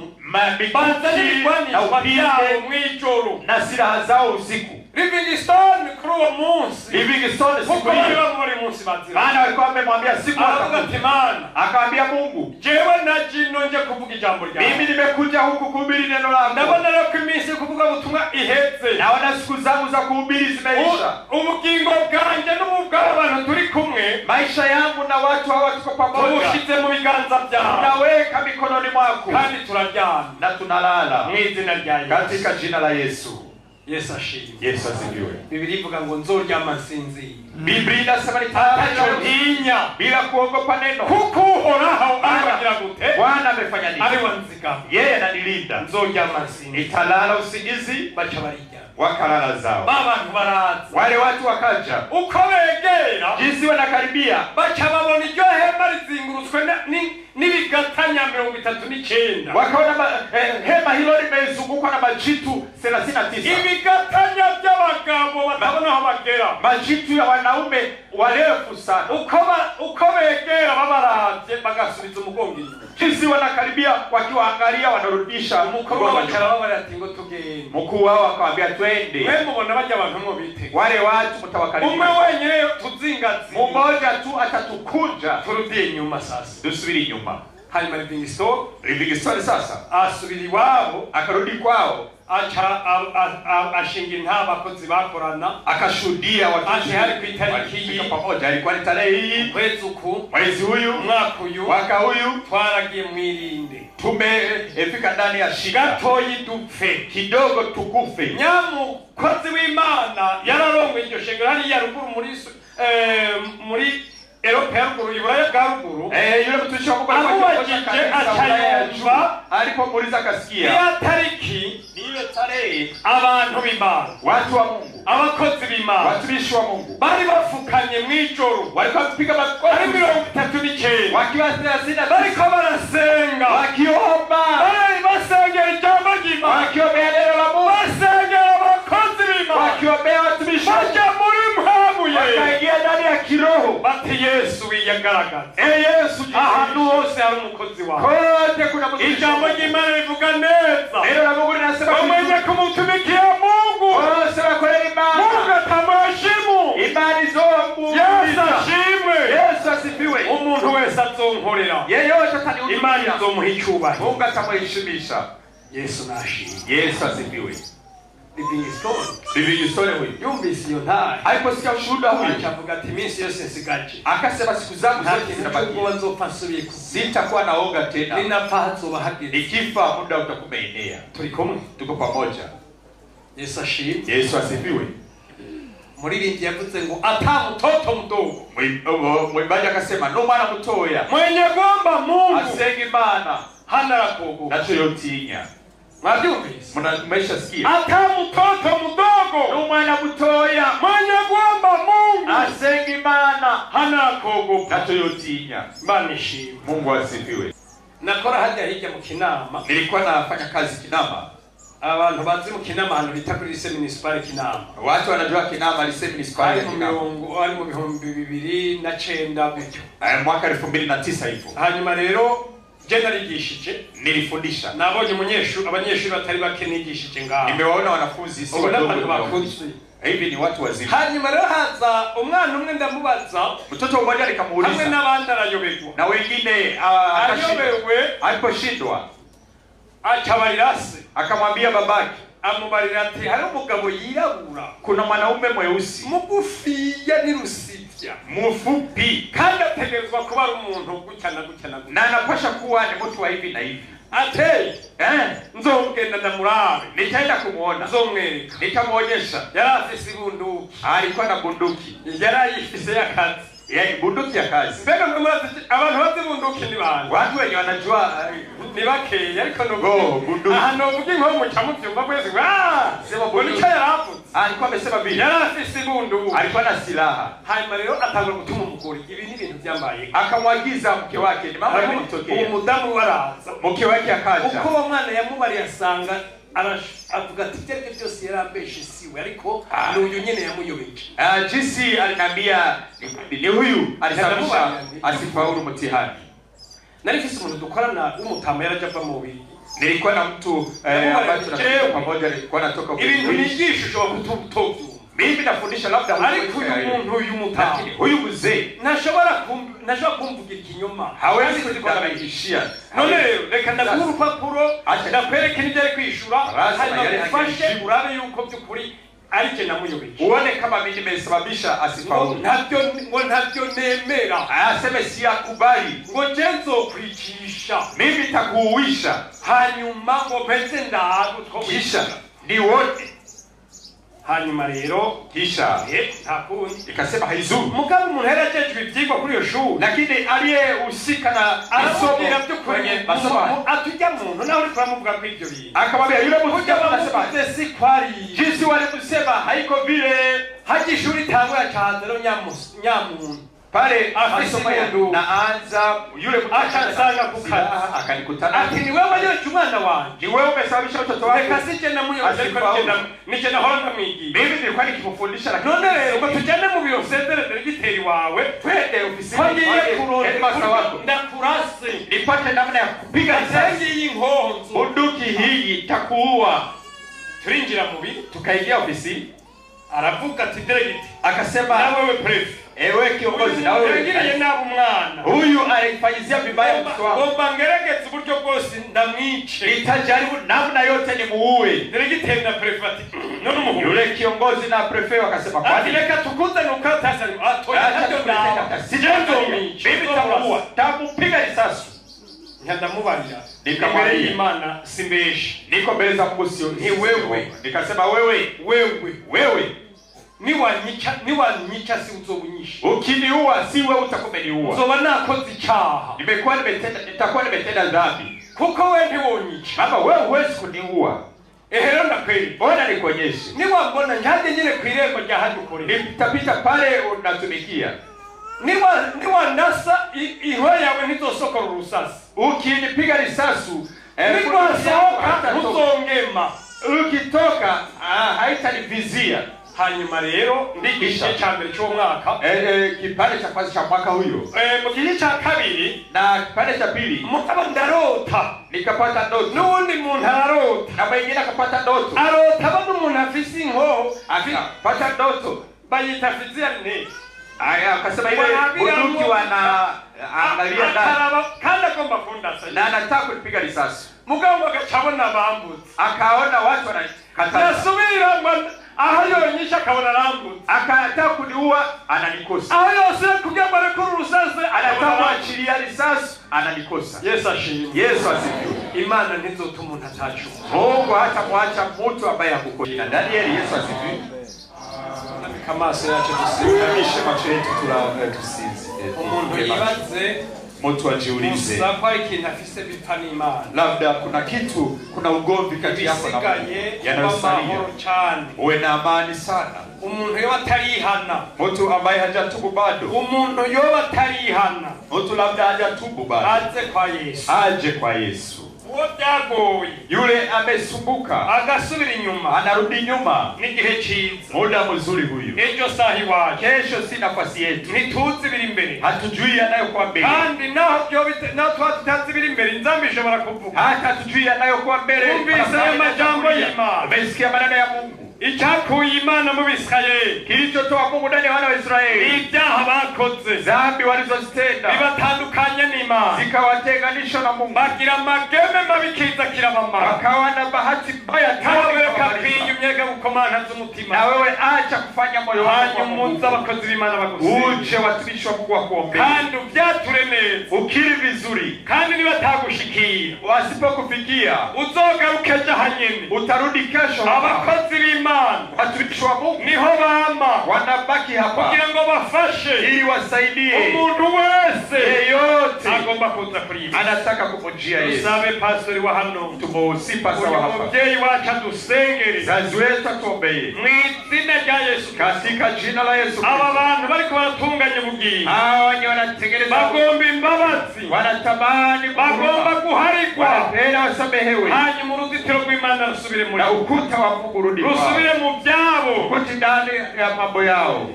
baza n'ibigwanisho byabo mw'ijoro, na silaha zao usiku. Livingstone kuri uwo munsi, Livingstone siku hiyo, maana walikuwa wamemwambia siku atakuja. Akaambia Mungu, jewe najino nje kuvuga ijambo ryawe, mimi nimekuja huku kuhubiri neno lako. Ndabona rero ko iminsi kuvuga ubutumwa iheze, naona siku zangu za kuhubiri zimeisha. Ubugingo bwanjye n'ubw'abantu turi kumwe maisha yangu na watu hawa tuko pamoja. Tushyize mu biganza byawe. Tunaweka mikononi mwako. Kandi turaryama. Na tunalala. Mu izina rya Yesu. Katika jina la Yesu. Yesu ashimwe. Yesu asifiwe. Biblia ivuga ngo nzoryama nsinzira. Biblia inasema nitalia bila kuogopa neno. Kuko Uhoraho aragira gute? Bwana amefanya nini? Ari wanzika. Yeye ananilinda. Nzoryama nsinzira. Nitalala usingizi. Bacha barijya. Wakalala zao. Abantu baraza. Wale watu wakaja. Uko begera. Jinsi wanakaribia. Bacha babona iryo hema rizingurutswe n'ibigatanya 39. Wakaona hema hilo limezungukwa na majitu 39. Ibigatanya by'abagabo batabona aho bagera. Majitu ya wanaume warefu sana. Uko begera babaravye bagasubiza umugongo. Jinsi wanakaribia wakiwaangalia wanarudisha mukuru w'abacara barati ngo tugende. Mkuu wao akamwambia twende. Wewe mubona bajya abantu mu bite. Wale watu mtawakaribia. Umwe wenyewe tuzingazi. Mmoja tu atatukunja. Turudie nyuma sasa. Tusubiri nyuma. Hanyuma Livingstone sasa asubiri wabo akarudi kwao ashinga abakozi bakorana akashuhudia watu hari ku itariki pamoja. Alikuwa ni tarehe hii mwezi huyu mwaka uyu mwaka huyu twaragiye mwirinde tumefika ndani ya shida gatoyi dupfe kidogo tukufe. Nyamukozi w'Imana yararongwe iryo shengero hari ya ruguru muri Erope ya ruguru Iburaya bwa ruguru yule mtumishi wa Mungu akayumva alipomuuliza akasikia ya tariki niyo tarehe abantu b'Imana watu wa Mungu abakozi b'Imana watumishi wa Mungu bari bafukanye mw'ijoro walikuwa kupiga makofi 39 wakiwa 30 bariko barasenga wakiomba bari basengera ijambo ry'Imana wakiombea neno la Mungu basengera abakozi b'Imana wakiombea watumishi baja muri mpamvu ye wakaingia ndani ya kiroho bati Yesu wiyagaragaza Yesu ahantu hose hari umukozi wawe kote kuna mtumishi ijambo ry'Imana rivuga neza neno la Mungu linasema mwenye kumutumikia Mungu wose bakorera Imana Mungu atamheshimu imani zombu Yesu ashimwe Yesu asifiwe umuntu wese azonkorera yeyote ataniudumia Imana izomuha icyubahiro Mungu atamheshimisha Yesu nashimwe Yesu asifiwe. Livingstone huyu yumvise iyo ntari aliposikia ushuhuda huyu akavuga ati iminsi yose nsigaje akasema siku zangu zote zinabakia nzopfa nsubiye sitakuwa naoga tena ninapfa hazoba hageze nikifa muda utakumeenea. Turi kumwe tuko pamoja. Yesu ashimwe Yesu asifiwe. Muririmbyi yavuze ngo ata mtoto mdogo mwimbaji akasema no mwana mutoya mwenye gomba Mungu asenga Imana hana rakogo nacho yotinya. Mwabyumvise mnaisha sikia ata mtoto mdogo no mwana mutoya mwenye gomba Mungu asenga Imana hana rakogo nacho yotinya. Banishimwe Mungu asifiwe. Nakora hajya hirya mu Kinama nilikuwa nafanya kazi Kinama. Abantu bazi mu Kinama hano bita kuri lycée municipale Kinama. Watu wanajua Kinama lycée municipale Kinama. Ari mu bihumbi 2009 gutyo. Mwaka 2009 hivyo. Hanyuma rero je narigishije nilifundisha. Nabonye abanyeshuri batari bake nigishije ngaho. Nimewaona wanafunzi si wadogo. Hivi ni watu wazima. Hanyuma rero haza umwana umwe ndamubaza mtoto mmoja nikamuuliza hamwe n'abandi arayoberwa na wengine ayobewe aliposhindwa achabarirase akamwambia babake amubarira ati hari umugabo yirabura kuna mwanaume mweusi mugufiya nirusivya mufupi kandi ategerezwa kuba ari umuntu gucyana na anapasha kuwa ni mtu wa hivi na hivi ate nzogenda ndamurabe nitaenda kumuona nzomwereka nitamuonyesha yarafise ibunduki alikuwa na bunduki yarayifise y'akazi yani bunduki ya kazi. Mbega murazi abantu bazi bunduki ni bande watu wenye wanajua ni bake ariko no bunduki aha no vuga inkomo cyamuvyumva kwezi sema bunduki yarafutse alikuwa amesema vile yarafise ibunduki alikuwa na silaha. Hanyuma rero atangura gutuma umugore ibi ni ibintu byambaye akamwagiza mke wake ni mama yamutokea umudamu waraza mke wake akaja uko umwana yamubari yasanga avuga ati byarike byose yarambeshe siwe ariko n'uyu nyene yamuyobeje. Jinsi alinambia ni huyu alisababisha asifaulu mtihani. Narifise umuntu dukorana umutama yaraje ava mu biri. Nilikuwa na mtu ambaye tunatoka pamoja nilikuwa natoka kwa ibintu nigisho kututovyo. Mimi nafundisha labda ariko uyu mutama huyu mzee nashobora kumvugira ikinyoma hawezi kuzikarabishia. None rero reka ndaguha urupapuro ndakwereka n'ibyo ari kwishura hanyuma ufashe urabe yuko by'ukuri arije namuyobeje uone kama mimi nimesababisha asifaulu. Ntabyo nemera, aseme siyakubali, ngo ngenzo kwicisha, mimi nitakuuisha, hanyuma ngo mpeze ndago kisha ni wote. Hanyuma rero kisha ntakundi ikasema haizuru. Mugabo umuntu yarajejwe ivyigwa kuri iyo shuri, lakini aliyehusika na masomo kwenye masomo atujya muntu nawe uri kuramuvuga kwa ivyo bintu, akamwambia yule mtu anasema si kwari jinsi walikusema haiko vile. Haji shuri tangu ya chazero nyamuntu pale masomo naanza, yule mtu akasanga kukana akanikutana ati ni wewe yule chumwana wangu, ni wewe umesababisha mtoto wako kasije na muyo nije na honda mwigi. Mimi nilikuwa nikimfundisha, lakini none rero ngo tujane mu biro sendere delegiteri wawe twende ofisini headmaster wako ndakurase nipate namna ya kupiga risasi hii nkonzo, bunduki hii itakuua. Turinjira mu biro tukaingia ofisini, aravuga ati delegiteri akasema na wewe prefect, ewe kiongozi, na wewe ngiriye nabo mwana huyu alifanyizia vibaya mtoto wangu, ngomba ngeregeze uburyo bwose ndamwice, nitajaribu namna yote nimuue. Delegiteri na prefect none umuhuru, yule kiongozi na prefect wakasema kwani reka tukuze nukatasa atoya ndio ndawa sijenzo mimi nitamuua, tamupiga risasi. Nyandamubarira nikamwambia Imana simbeshi, niko mbele za Mungu sio ni wewe. Nikasema wewe niwanyica si uzobunyisha, ukiniua si wewe utakomeniua, uzoba nakoze icyaha, nitakuwa nimetenda dhambi, kuko wewe ntiwonyica. Baba wewe huwezi kuniua. Ehero ndakweli, bona nikuonyeshe, niwambona njaje nyine kwirembo rya hadukore, nitapita pale unatumikia, niwandasa ihwe yawe ntizosokora urusasi, ukinipiga risasu niwasohoka ntuzongema, ukitoka haitanivizia. Hanyuma rero ndigisha cha mbere cyo mwaka kipande cha kwanza cha mwaka huyo, mu gihe cha kabiri na kipande cha pili mutaba ndarota, nikapata ndoto, nundi muntu arota, na mwingine akapata ndoto, arota bado umuntu afisi inko akapata ndoto bayita fiziane. Aya akasema ile bunduki wana angalia ndani, kana komba funda sana, na anataka kupiga risasi, mugabo agacabona bambutse, akaona watu wanakata, nasubira aho yonyisha akabona rambutse, akataka kuniua ananikosa, aho yose kugira ngo arekure urusase anataka kuachilia risasi ananikosa. Yesu ashimwe, Yesu asifiwe. Imana ntizotuma umuntu atacu, Mungu hata mwacha mtu ambaye hakukosea. Danieli, Yesu asifiwe. Kamaso yacu dusimamishe macho yetu tusizi. Umuntu yibaze, mtu ajiulize, safa ikintu afise bipfa n'Imana, labda kuna ugomvi kati yako na Mungu yanayosalia, uwe na amani sana. Umuntu yoba atarihana, mtu ambaye hajatubu bado, umuntu yoba atarihana, mtu labda hajatubu bado, aje kwa Yesu. Yule amesumbuka agasubira inyuma, anarudi nyuma, ni gihe cyiza, muda mzuri huyu. Ejo sahi waje, kesho si nafasi yetu, ntituzi biri imbere, hatujui yanayokuwa mbele, kandi naho byo twatazi biri imbere nzambisha barakuvuga, hata hatujui yanayokuwa mbele. Umvise majambo y'Imana, umesikia maneno ya Mungu, icyakuye Imana mu Bisirayeli, kilichotoa Mungu ndani ya wana wa Israeli, ibyaha bakoze, dhambi walizozitenda bibatandukanya n'Imana, zikawatenganisha na Mungu, bagira mageme mabikiza kirabamara, wakawa na bahati mbaya. Nawe kapiyumyega gukomana z'umutima, na wewe acha kufanya moyo wako munza abakozi b'Imana bagusize, uje watumishi wa Mungu wakuombe, kandi ubyaturemeza, ukiri vizuri, kandi nibatagushikira, wasipokufikia uzogaruke jahanyene, utarudi kesho. Abakozi b'Imana, watumishi wa Mungu niho bama wanabaki hapa kugira ngo bafashe, ili wasaidie umuntu wese yeyote agomba kuza kuri Yesu, anataka kumjia Yesu. Usabe pastori wa hano, tumusipa sawa hapa, mubyeyi wacu adusengere, zazi wetu atuombeye mu izina rya Yesu, katika jina la Yesu. Aba bantu bariko baratunganya ubugingo, hao wenye wanatengeneza bagomba imbabazi, wanatamani bagomba guharigwa, wanapenda wasamehewe, hanyuma uruzitiro rw'Imana rusubire muri, na ukuta wa Mungu rudi rusubire mu byabo, kuti ndani ya mambo yao,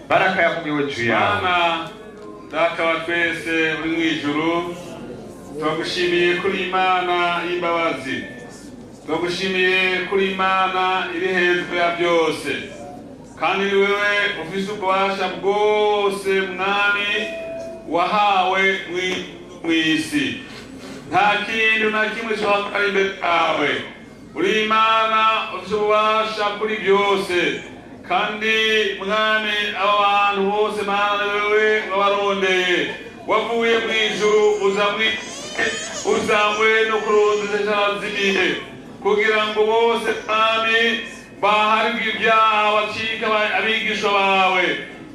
baraka ya Mungu iwe juu yao. Mana data wa twese uri mu ijuru, twagushimiye kuri Imana y'imbabazi, twagushimiye kuri Imana iri hejuru ya byose, kandi ni wewe ufise ububasha bwose, mwami wahawe mw'isi. Nta kintu na kimwe cyohakara imbere yawe, uri Imana ufite ububasha kuri byose kandi mwami aba bantu bose Mana wewe wabarondeye wavuye mu ijuru uzamwe no kurondeza zimihe kugira ngo bose mwami baharwe ibyaha bacika abigisha bawe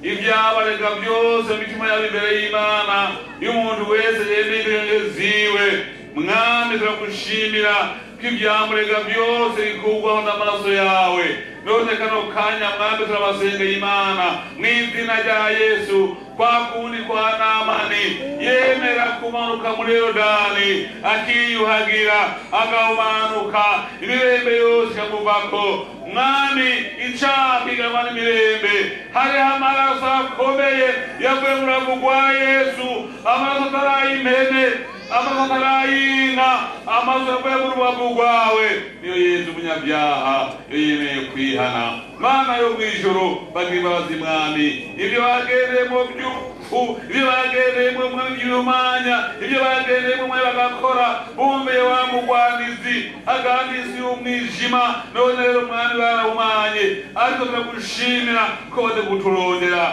ibyabarega byose mitima yabo imbere y'Imana y'umuntu wese yemeye ziwe mwami turagushimira ko ibyamurega byose bikurwaho n'amaraso yawe none kano kanya mwami turabasengeye Imana mu izina rya Yesu kwa kundi kwa Namani yemera kumanuka muri Yorodani akiyuhagira agahumanuka imirembe yose ikamuvako mwami icapiganwa n'imirembe hariho amaraso akomeye yavuye mu rubavu rwa Yesu amaraso ataray'impene amaraso ataray'inka amaraso yavuye mu rubavu rwawe niyo Yesu umunyabyaha yo yemeye kwihana Mana yo mw'ijuru bagira imbabazi mwami ibyo bagendeyemo by'upfu ibyo bagendeyemo by'ubumanya ibyo bagendeyemo bagakora bumviye wa mugwanizi agandisi y'umwijima none rero mwami barahumanye ariko turagushimira ko bade kuturondera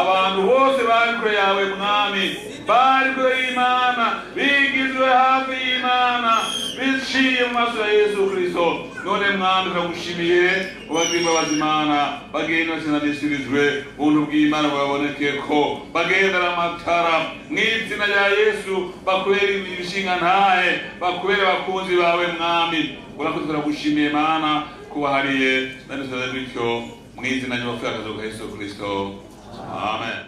abantu bose bari kure yawe mwami bari kure y'Imana bigizwe hafi y'Imana biciye mu maso ya Yesu Kristo none mwami turagushimiye ubagira imbabazi Imana bagenda sinadisirizwe ubuntu bw'Imana baboneke ko bagendera amatara mw'izina rya Yesu bakubera ibishinga ntahe bakubera abakunzi bawe mwami urakoze turagushimiye Mana kubahariye nandisaba bityo mw'izina ry'abapfakazi bwa Yesu Kristo amen.